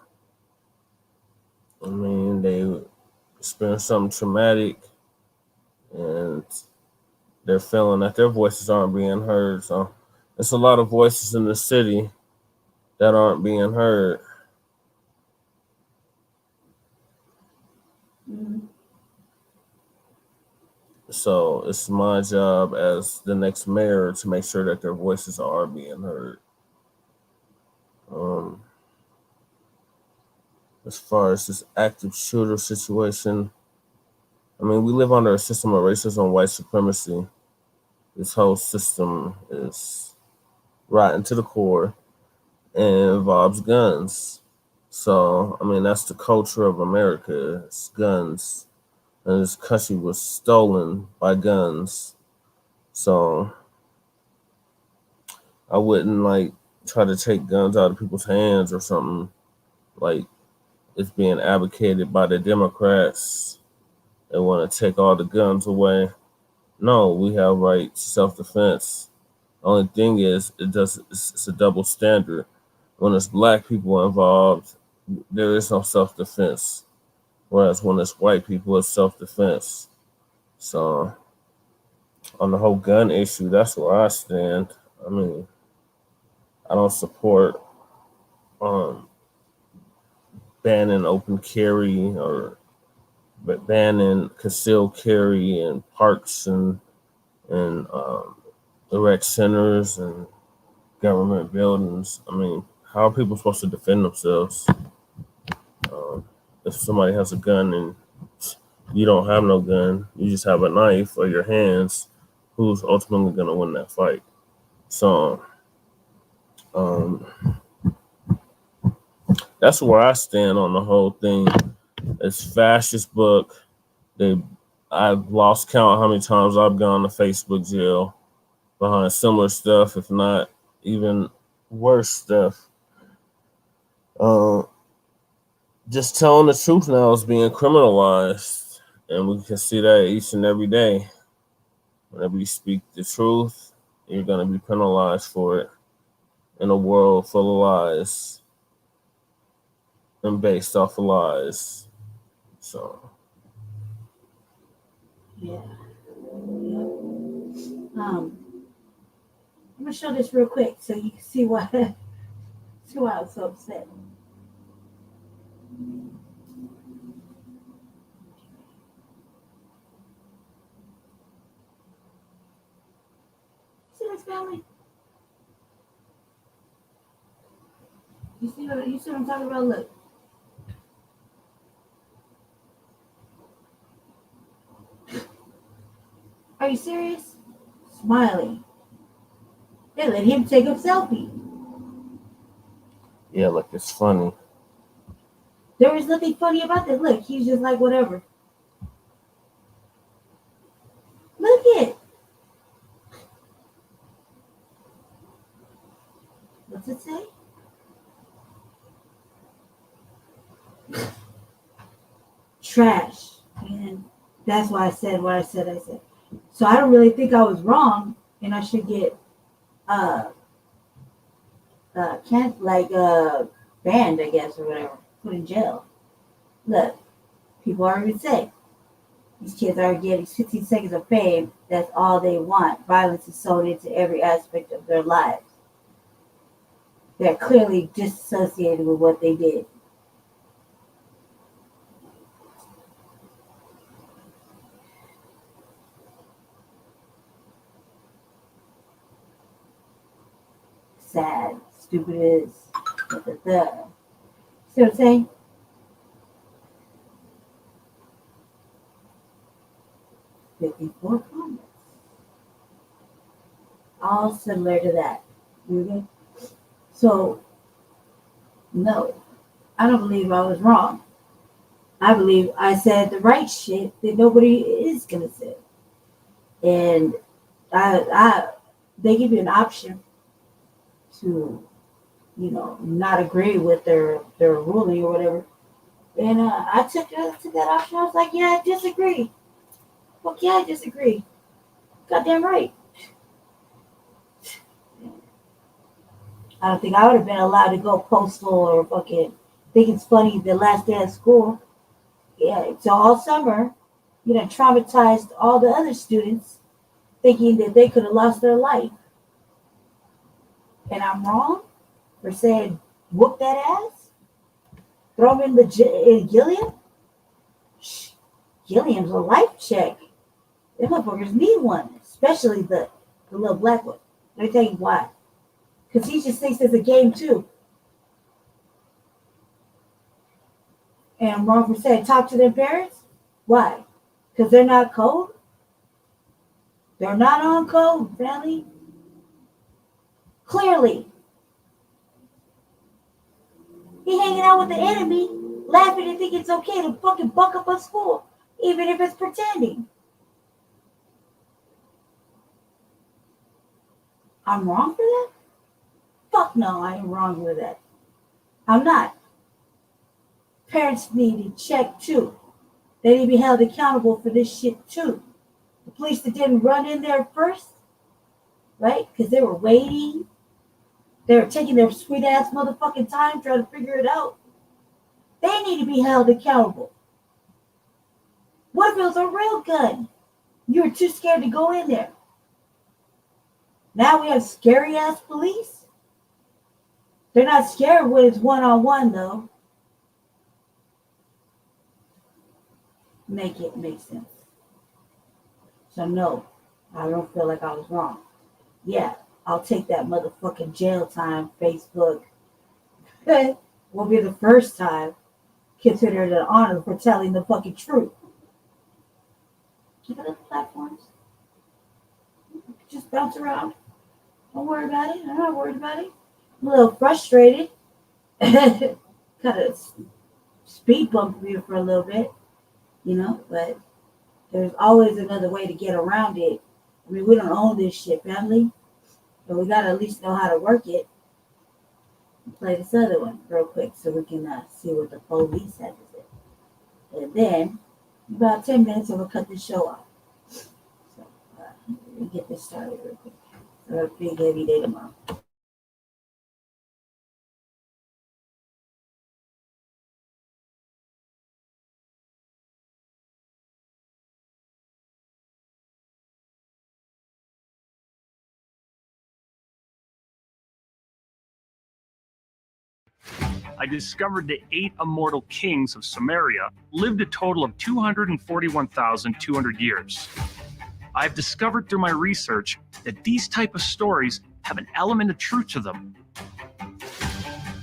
I mean, they experienced something traumatic, and they're feeling that their voices aren't being heard. So it's a lot of voices in the city that aren't being heard. Mm-hmm. So it's my job as the next mayor to make sure that their voices are being heard. As far as this active shooter situation, I mean, we live under a system of racism and white supremacy. This whole system is rotten to the core and involves guns. So, I mean, that's the culture of America. It's guns. And this country was stolen by guns. So, I wouldn't like try to take guns out of people's hands or something like it's being advocated by the Democrats. They want to take all the guns away. No, we have right to self-defense. The only thing is, it's a double standard. When it's black people involved, there is no self-defense. Whereas when it's white people, it's self-defense. So on the whole gun issue, that's where I stand. I mean, I don't support banning open carry or banning concealed carry in parks and rec centers and government buildings. I mean, how are people supposed to defend themselves if somebody has a gun and you don't have no gun, you just have a knife or your hands? Who's ultimately going to win that fight? So that's where I stand on the whole thing. It's fascist book. I've lost count how many times I've gone to Facebook jail behind similar stuff, if not even worse stuff. Just telling the truth now is being criminalized, and we can see that each and every day. Whenever you speak the truth, you're going to be penalized for it in a world full of lies and based off of lies. So, Yeah. I'm gonna show this real quick so you can see why I was so upset. See this, family? You see what I'm talking about? Look. Are you serious? Smiling. They let him take a selfie. yeah, look, it's funny. There was nothing funny about that. Look, he's just like, whatever. Look it. What's it say? Trash. And that's why I said what I said. So I don't really think I was wrong, and I should get banned, I guess, or whatever, put in jail. Look, people are even saying these kids are getting 15 seconds of fame. That's all they want. Violence is sown into every aspect of their lives. They're clearly disassociated with what they did. Sad, stupid is. See what I'm saying? "54 comments. All similar to that. Okay? So, no, I don't believe I was wrong. I believe I said the right shit that nobody is going to say. and they give you an option to, not agree with their ruling or whatever. And I took that option. I was like, yeah, I disagree. Fuck yeah, I disagree. Goddamn right. I don't think I would have been allowed to go postal or fucking think it's funny the last day of school. Yeah, so all summer, traumatized all the other students thinking that they could have lost their life. And I'm wrong for saying, whoop that ass? Throw them in Gilliam? Shh, Gilliam's a life check. Them motherfuckers need one, especially the little black one. Let me tell you why. Because he just thinks it's a game too. And I'm wrong for saying talk to their parents? Why? Because they're not code? They're not on code, family. Clearly. He hanging out with the enemy, laughing and thinking it's okay to fucking buck up a school, even if it's pretending. I'm wrong for that? Fuck no, I ain't wrong with that. I'm not. Parents need to check too. They need to be held accountable for this shit too. The police that didn't run in there first, right? Because they were waiting. They were taking their sweet ass motherfucking time trying to figure it out. They need to be held accountable. What if it was a real gun? You were too scared to go in there. Now we have scary ass police. They're not scared when it's one-on-one though. Make it make sense. So no, I don't feel like I was wrong. Yeah, I'll take that motherfucking jail time, Facebook. Will be the first time considered an honor for telling the fucking truth. Give it other platforms. Just bounce around. Don't worry about it. I'm not worried about it. I'm a little frustrated. Kind of speed bumped me for a little bit, but there's always another way to get around it. I mean, we don't own this shit, family, but we got to at least know how to work it. Play this other one real quick so we can see what the police have to say. And then, about 10 minutes, and we'll cut this show off. So, let me get this started real quick. So, a big, heavy day tomorrow. I discovered the 8 immortal kings of Samaria lived a total of 241,200 years. I've discovered through my research that these type of stories have an element of truth to them.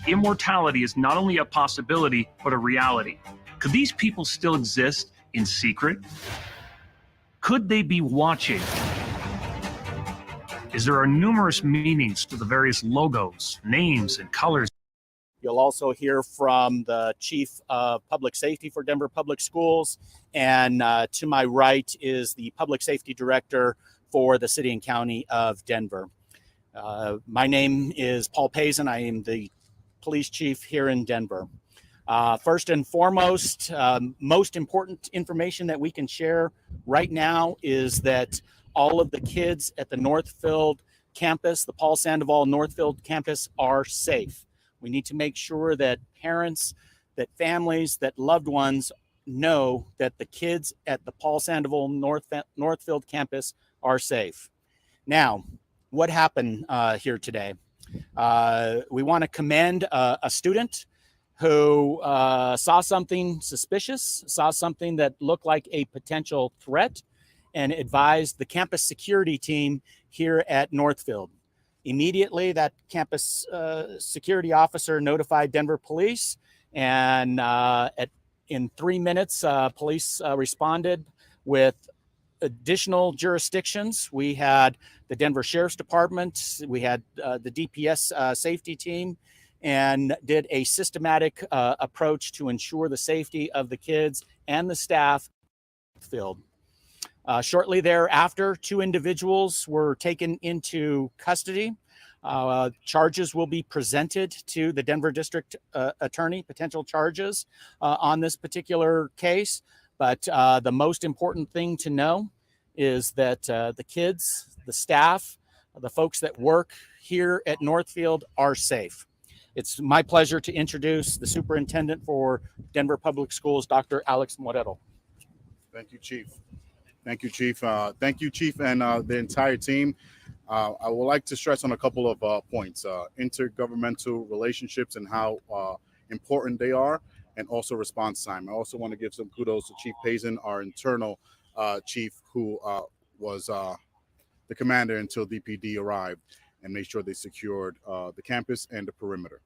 Immortality is not only a possibility, but a reality. Could these people still exist in secret? Could they be watching? Is there numerous meanings to the various logos, names, and colors? You'll also hear from the Chief of Public Safety for Denver Public Schools. And to my right is the Public Safety Director for the City and County of Denver. My name is Paul Pazin. I am the Police Chief here in Denver. First and foremost, most important information that we can share right now is that all of the kids at the Northfield campus, the Paul Sandoval Northfield campus, are safe. We need to make sure that parents, that families, that loved ones know that the kids at the Paul Sandoval Northfield campus are safe. Now, what happened here today? We want to commend a student who saw something suspicious, saw something that looked like a potential threat, and advised the campus security team here at Northfield. Immediately, that campus security officer notified Denver police, and in 3 minutes, police responded with additional jurisdictions. We had the Denver Sheriff's Department, we had the DPS safety team, and did a systematic approach to ensure the safety of the kids and the staff field. Shortly thereafter, 2 individuals were taken into custody. Charges will be presented to the Denver District Attorney, potential charges on this particular case. But the most important thing to know is that the kids, the staff, the folks that work here at Northfield are safe. It's my pleasure to introduce the Superintendent for Denver Public Schools, Dr. Alex Morero. Thank you, Chief. Thank you, Chief. Thank you, Chief, and the entire team. I would like to stress on a couple of points. Intergovernmental relationships and how important they are, and also response time. I also want to give some kudos to Chief Payson, our internal chief, who was the commander until DPD arrived and made sure they secured the campus and the perimeter.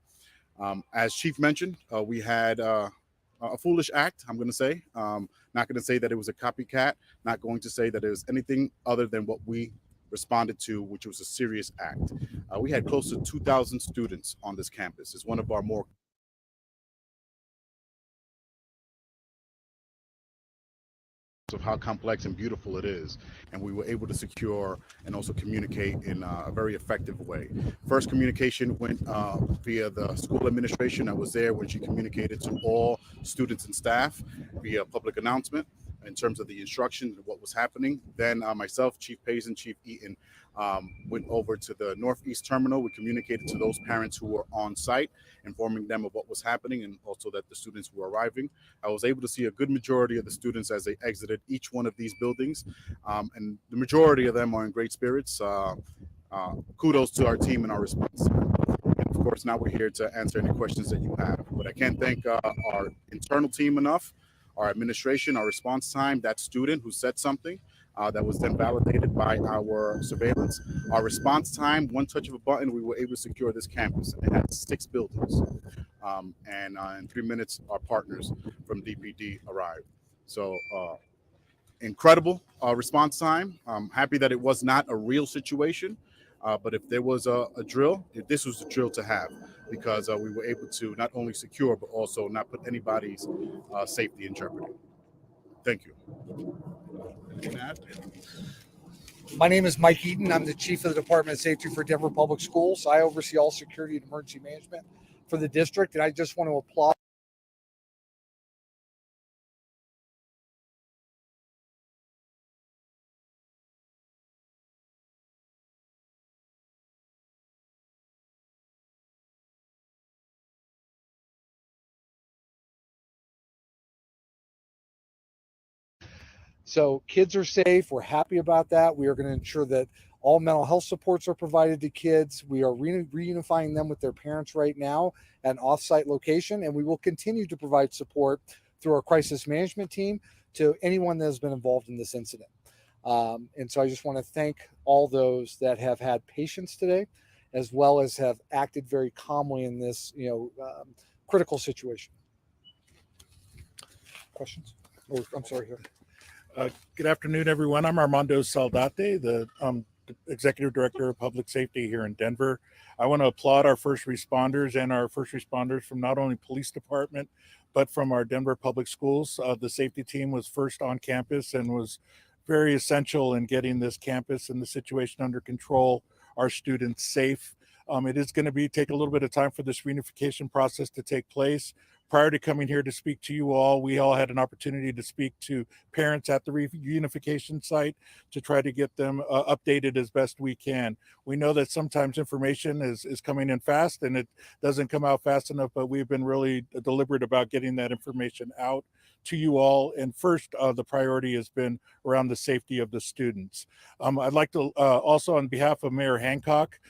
As Chief mentioned, we had a foolish act, I'm going to say. Not going to say that it was a copycat, not going to say that it was anything other than what we responded to, which was a serious act. We had close to 2,000 students on this campus. It's one of our more of how complex and beautiful it is, and we were able to secure and also communicate in a very effective way. First communication went via the school administration that was there when she communicated to all students and staff via public announcement in terms of the instruction and what was happening. Then myself, Chief Payson, Chief Eaton, went over to the Northeast Terminal. We communicated to those parents who were on site, informing them of what was happening and also that the students were arriving. I was able to see a good majority of the students as they exited each one of these buildings, and the majority of them are in great spirits. Kudos to our team and our response. And of course, now we're here to answer any questions that you have. But I can't thank our internal team enough, our administration, our response time, that student who said something that was then validated by our surveillance. Our response time, one touch of a button, we were able to secure this campus. It had 6 buildings. And in 3 minutes, our partners from DPD arrived. So incredible response time. I'm happy that it was not a real situation. But if there was a drill, this was a drill to have, because we were able to not only secure, but also not put anybody's safety in jeopardy. Thank you. My name is Mike Eaton. I'm the Chief of the Department of Safety for Denver Public Schools. I oversee all security and emergency management for the district, and I just want to applaud So kids are safe. We're happy about that. We are going to ensure that all mental health supports are provided to kids. We are reunifying them with their parents right now at an off-site location, and we will continue to provide support through our crisis management team to anyone that has been involved in this incident. And so I just want to thank all those that have had patience today, as well as have acted very calmly in this, critical situation. Questions? Oh, I'm sorry here. Good afternoon, everyone. I'm Armando Saldate, the Executive Director of Public Safety here in Denver. I want to applaud our first responders and our first responders from not only police department, but from our Denver Public Schools. The safety team was first on campus and was very essential in getting this campus and the situation under control, our students safe. It is going to take a little bit of time for this reunification process to take place. Prior to coming here to speak to you all, we all had an opportunity to speak to parents at the reunification site to try to get them updated as best we can. We know that sometimes information is coming in fast and it doesn't come out fast enough, but we've been really deliberate about getting that information out to you all. And first, the priority has been around the safety of the students. I'd like to also, on behalf of Mayor Hancock,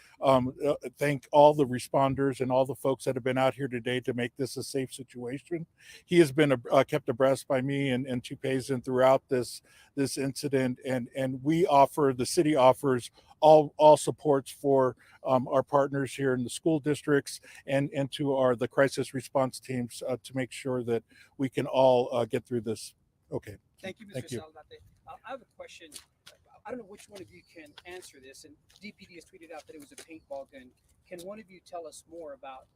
thank all the responders and all the folks that have been out here today to make this a safe situation. He has been kept abreast by me and Chief Payson throughout this incident, and the city offers all supports for our partners here in the school districts and to the crisis response teams to make sure that we can all get through this. Okay. Thank you, Mr. Saldate. I have a question. I don't know which one of you can answer this, and DPD has tweeted out that it was a paintball gun. Can one of you tell us more about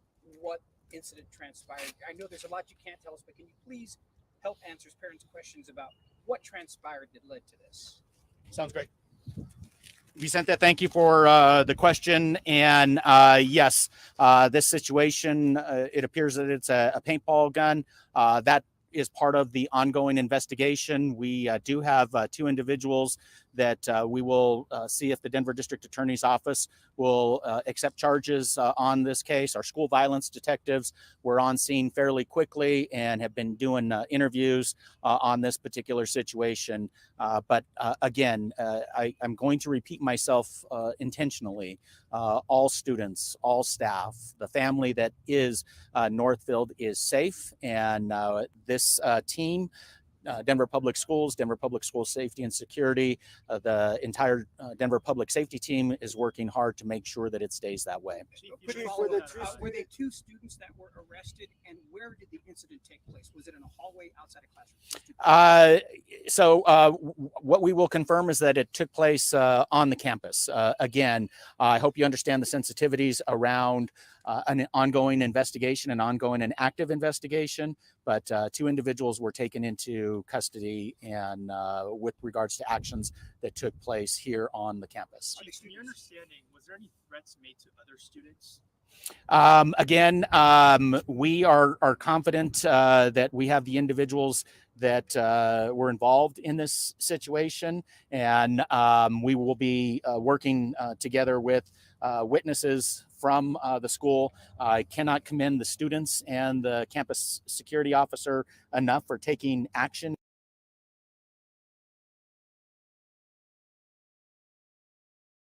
what incident transpired? I know there's a lot you can't tell us, but can you please help answer parents' questions about what transpired that led to this? Sounds great. Vicente, thank you for the question. And yes, this situation, it appears that it's a paintball gun. That is part of the ongoing investigation. We do have two individuals that we will see if the Denver District Attorney's Office will accept charges on this case. Our school violence detectives were on scene fairly quickly and have been doing interviews on this particular situation. But again, I'm going to repeat myself intentionally. All students, all staff, the family that is Northfield is safe, and this team, Denver Public Schools, Denver Public School Safety and Security, the entire Denver Public Safety team is working hard to make sure that it stays that way. Were they two students that were arrested, and where did the incident take place? Was it in a hallway outside a classroom? What we will confirm is that it took place on the campus. Again, I hope you understand the sensitivities around an ongoing investigation, an ongoing and active investigation, but two individuals were taken into custody and with regards to actions that took place here on the campus. In your understanding, was there any threats made to other students? Again, we are confident that we have the individuals that were involved in this situation, and we will be working together with witnesses from the school. I cannot commend the students and the campus security officer enough for taking action.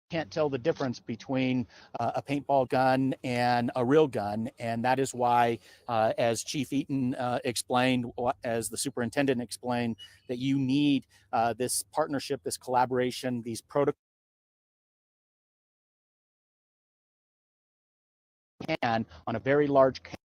Can't tell the difference between a paintball gun and a real gun, and that is why, as Chief Eaton explained, as the superintendent explained, that you need this partnership, this collaboration, these protocols on a very large campus.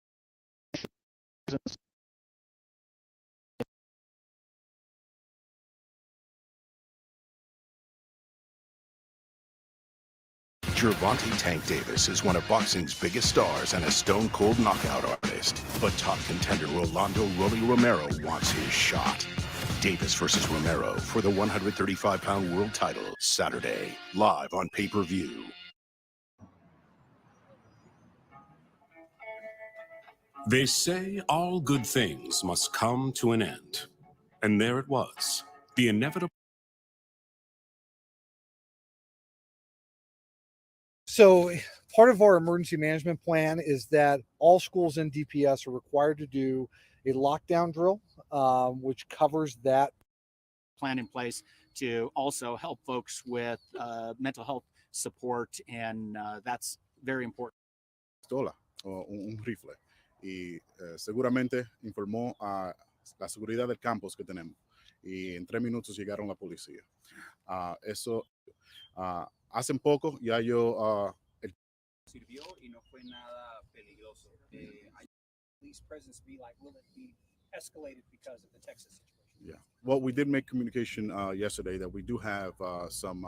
Gervonta Tank Davis is one of boxing's biggest stars and a stone-cold knockout artist. But top contender Rolando Rolly Romero wants his shot. Davis versus Romero for the 135-pound world title, Saturday, live on pay-per-view. They say all good things must come to an end. And there it was, the inevitable. So part of our emergency management plan is that all schools in DPS are required to do a lockdown drill, which covers that plan in place to also help folks with mental health support, and that's very important. Pistola o un rifle y seguramente informó a la seguridad del campus que tenemos y en 3 minutos llegaron la policía. Eso hace poco ya yo Sirvió y no fue nada peligroso. Police presence be like, will it be escalated because of the Texas situation? Yeah. Well, we did make communication yesterday that we do have some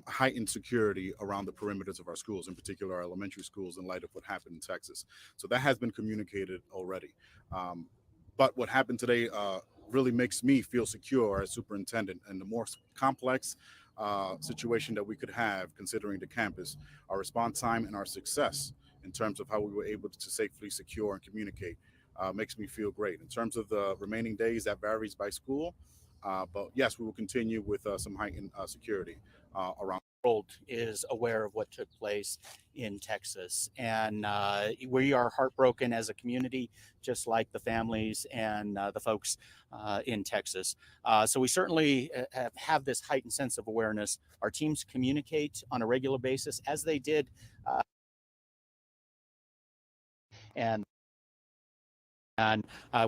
heightened security around the perimeters of our schools, in particular our elementary schools, in light of what happened in Texas. So that has been communicated already. But what happened today really makes me feel secure as superintendent, and the more complex situation that we could have, considering the campus, our response time and our success in terms of how we were able to safely secure and communicate makes me feel great. In terms of the remaining days, that varies by school. But yes, we will continue with some heightened security around. The world is aware of what took place in Texas, and we are heartbroken as a community, just like the families and the folks in Texas. So we certainly have this heightened sense of awareness. Our teams communicate on a regular basis, as they did, and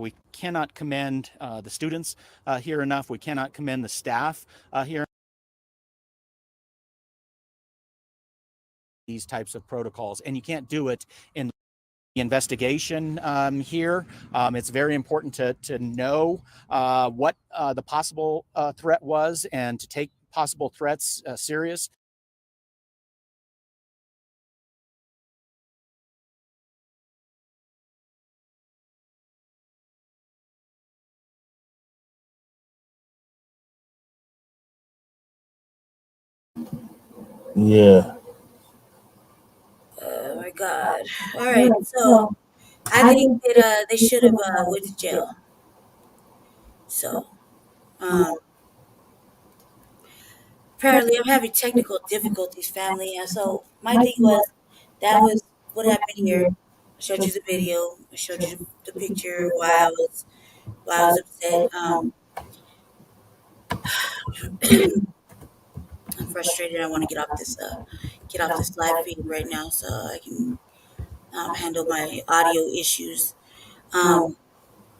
we cannot commend the students here enough. We cannot commend the staff here. These types of protocols, and you can't do it in the investigation here. It's very important to know what the possible threat was and to take possible threats serious. Yeah. Oh my god. All right. So I think that they should have went to jail. So um, apparently I'm having technical difficulties, family. And so my thing was that was what happened here. I showed you the video. I showed you the picture. Why I was upset. I'm frustrated. I want to get off this live feed right now so I can handle my audio issues. Um,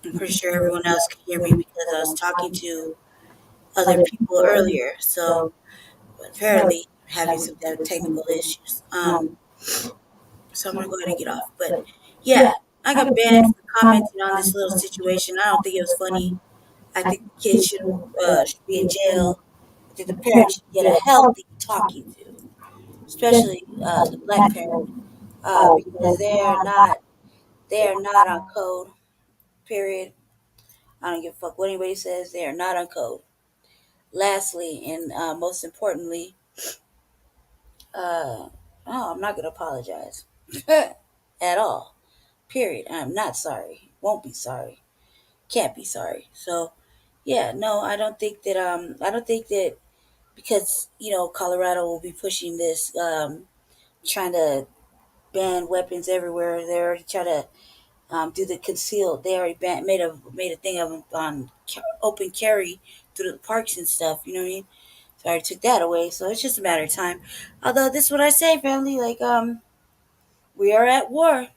I'm pretty sure everyone else could hear me because I was talking to other people earlier. So apparently having some technical issues. So I'm gonna go ahead and get off. But yeah, I got banned for commenting on this little situation. I don't think it was funny. I think the kids should be in jail. I think the parents should get a healthy talking to, especially the black parent, because they are not on code. Period. I don't give a fuck what anybody says. They are not on code. Lastly, and most importantly, no, I'm not gonna apologize at all. Period. I'm not sorry. Won't be sorry. Can't be sorry. So, yeah, no, I don't think that. I don't think that because Colorado will be pushing this, trying to ban weapons everywhere. They already try to do the concealed. They already made a thing of open carry through the parks and stuff. You know what I mean? So I already took that away. So it's just a matter of time. Although this is what I say, family. Like we are at war.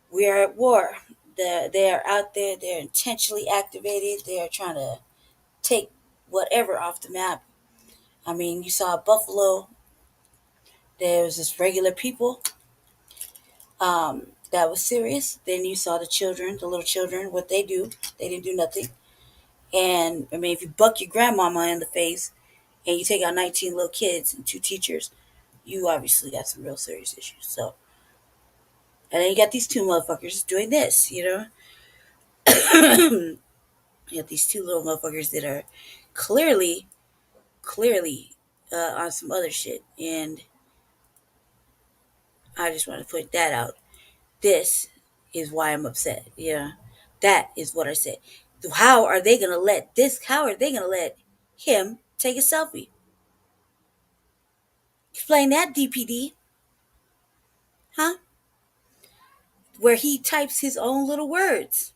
We are at war. They are out there. They're intentionally activated. They are trying to take whatever off the map. I mean, you saw Buffalo. There was just regular people. That was serious. Then you saw the children, the little children. What they do? They didn't do nothing. And I mean, if you buck your grandmama in the face and you take out 19 little kids and 2 teachers, you obviously got some real serious issues. So, and then you got these 2 motherfuckers doing this. You got these 2 little motherfuckers that are clearly on some other shit. And I just want to put that out. This is why I'm upset. Yeah. That is what I said. How are they going to let him take a selfie? Explain that, DPD. Huh? Where he types his own little words.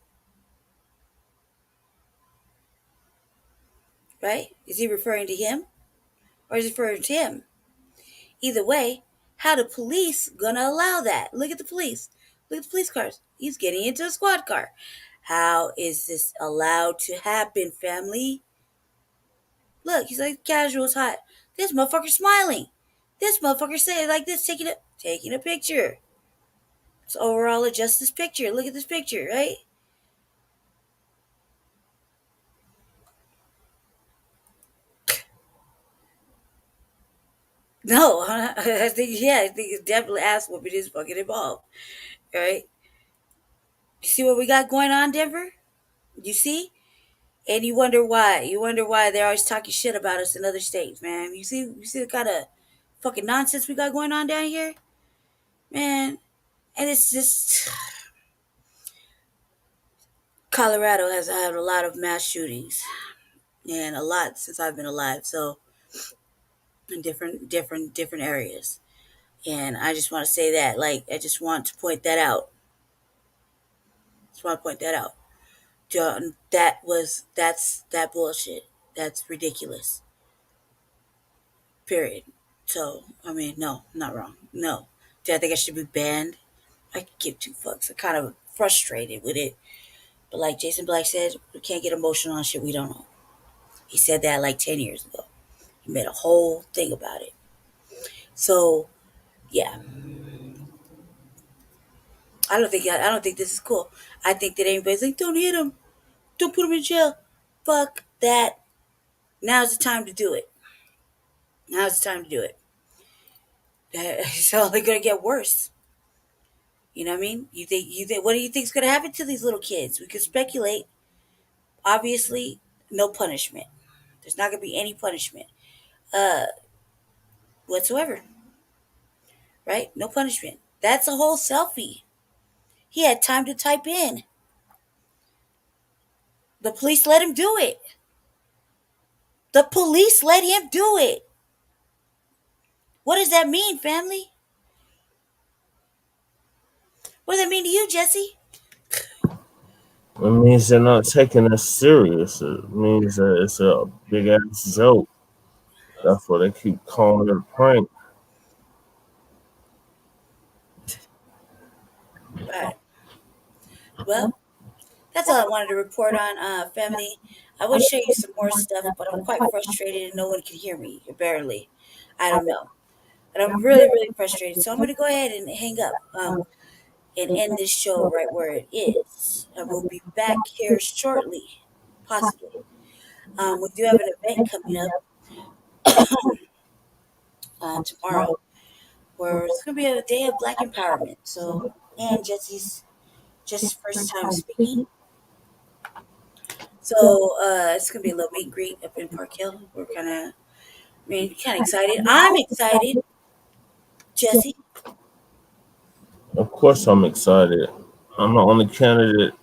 Right? Is he referring to him? Or is he referring to him? Either way, how the police gonna allow that? Look at the police. Look at the police cars. He's getting into a squad car. How is this allowed to happen, family? Look, he's like casual as hot. This motherfucker smiling. This motherfucker saying like this, taking a picture. It's overall a justice picture. Look at this picture, right? No, I think it's definitely ass whooping is fucking involved, right? You see what we got going on, Denver? You see? And you wonder why. You wonder why they're always talking shit about us in other states, man. You see the kind of fucking nonsense we got going on down here? Man. And it's just Colorado has had a lot of mass shootings. And a lot since I've been alive. So in different areas. And I just want to say that. Like, I just want to point that out. Just want to point that out. That bullshit. That's ridiculous. Period. So, I mean, no, I'm not wrong. No. Do I think I should be banned? I could give 2 fucks. I'm kind of frustrated with it. But like Jason Black said, we can't get emotional on shit we don't know. He said that like 10 years ago. He made a whole thing about it. So, yeah. I don't think this is cool. I think that everybody's like, don't hit him. Don't put him in jail. Fuck that. Now's the time to do it. Now's the time to do it. It's only gonna get worse. You know what I mean? You think what do you think's gonna happen to these little kids? We could speculate. Obviously, no punishment. There's not gonna be any punishment. whatsoever. Right? No punishment. That's a whole selfie. He had time to type in. The police let him do it. The police let him do it. What does that mean, family? What does that mean to you, Jesse? It means they're not taking us serious. It means that it's a big ass joke. That's why they keep calling it a prank. Right. Well, that's all I wanted to report on, family. I would show you some more stuff, but I'm quite frustrated and no one can hear me, barely. I don't know. But I'm really, really frustrated. So I'm going to go ahead and hang up and end this show right where it is. I will be back here shortly, possibly. We do have an event coming up tomorrow where it's going to be a day of Black empowerment. So, and Jesse's first time speaking. So it's gonna be a little meet and greet up in Park Hill. We're kind of excited. I'm excited, Jesse. Of course, I'm excited. I'm the only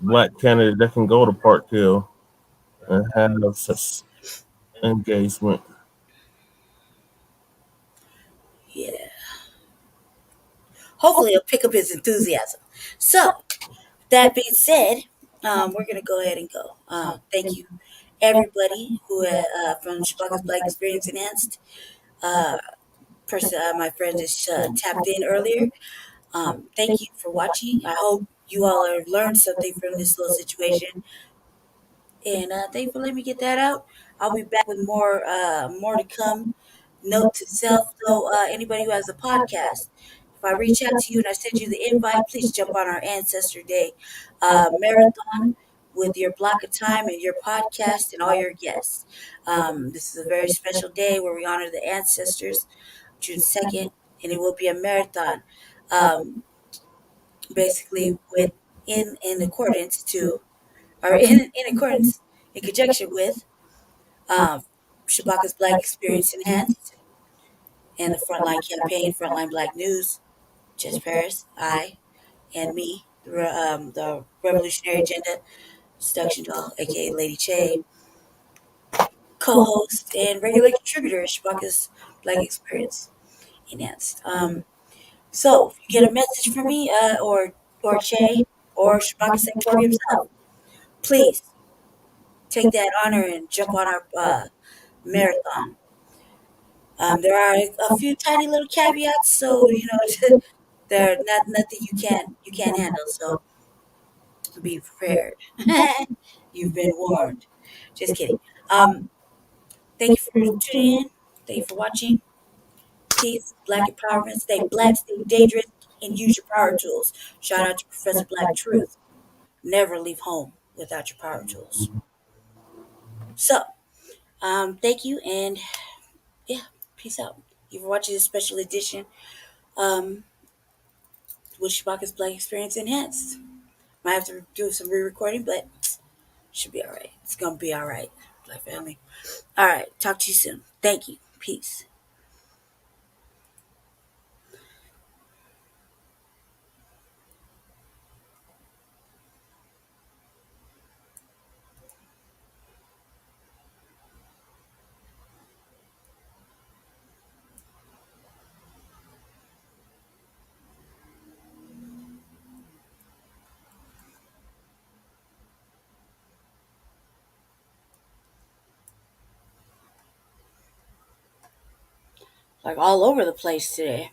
black candidate that can go to Park Hill and have such engagement. Yeah. Hopefully, it'll pick up his enthusiasm. So, that being said, we're gonna go ahead and go. Thank you, everybody who from Shabakas Black Experience Enhanced. My friend just tapped in earlier. Thank you for watching. I hope you all have learned something from this little situation. And thank you for letting me get that out. I'll be back with more to come. Note to self, though, anybody who has a podcast, if I reach out to you and I send you the invite, please jump on our Ancestor Day marathon with your block of time and your podcast and all your guests. This is a very special day where we honor the ancestors, June 2nd, and it will be a marathon. Basically, with in accordance to or in accordance, in conjunction with Shabaka's Black Experience Enhanced and the Frontline Campaign, Frontline Black News, Jess Paris, I, and me, the Revolutionary Agenda, Seduction Doll, aka Lady Che, co-host and regular contributor at Shabaka's Black Experience Enhanced. So, if you get a message from me or Che or Shabaka Secretary himself, please take that honor and jump on our marathon. There are a few tiny little caveats, so there are nothing you can't handle. So be prepared. You've been warned. Just kidding. Thank you for tuning in. Thank you for watching. Peace, Black empowerment. Stay black, stay dangerous, and use your power tools. Shout out to Professor Black Truth. Never leave home without your power tools. So, thank you, and yeah, peace out. You're watching this special edition with Shabaka's Black Experience Enhanced. Might have to do some re-recording, but should be all right. It's gonna be all right, Black family. All right, talk to you soon. Thank you. Peace. Like all over the place today.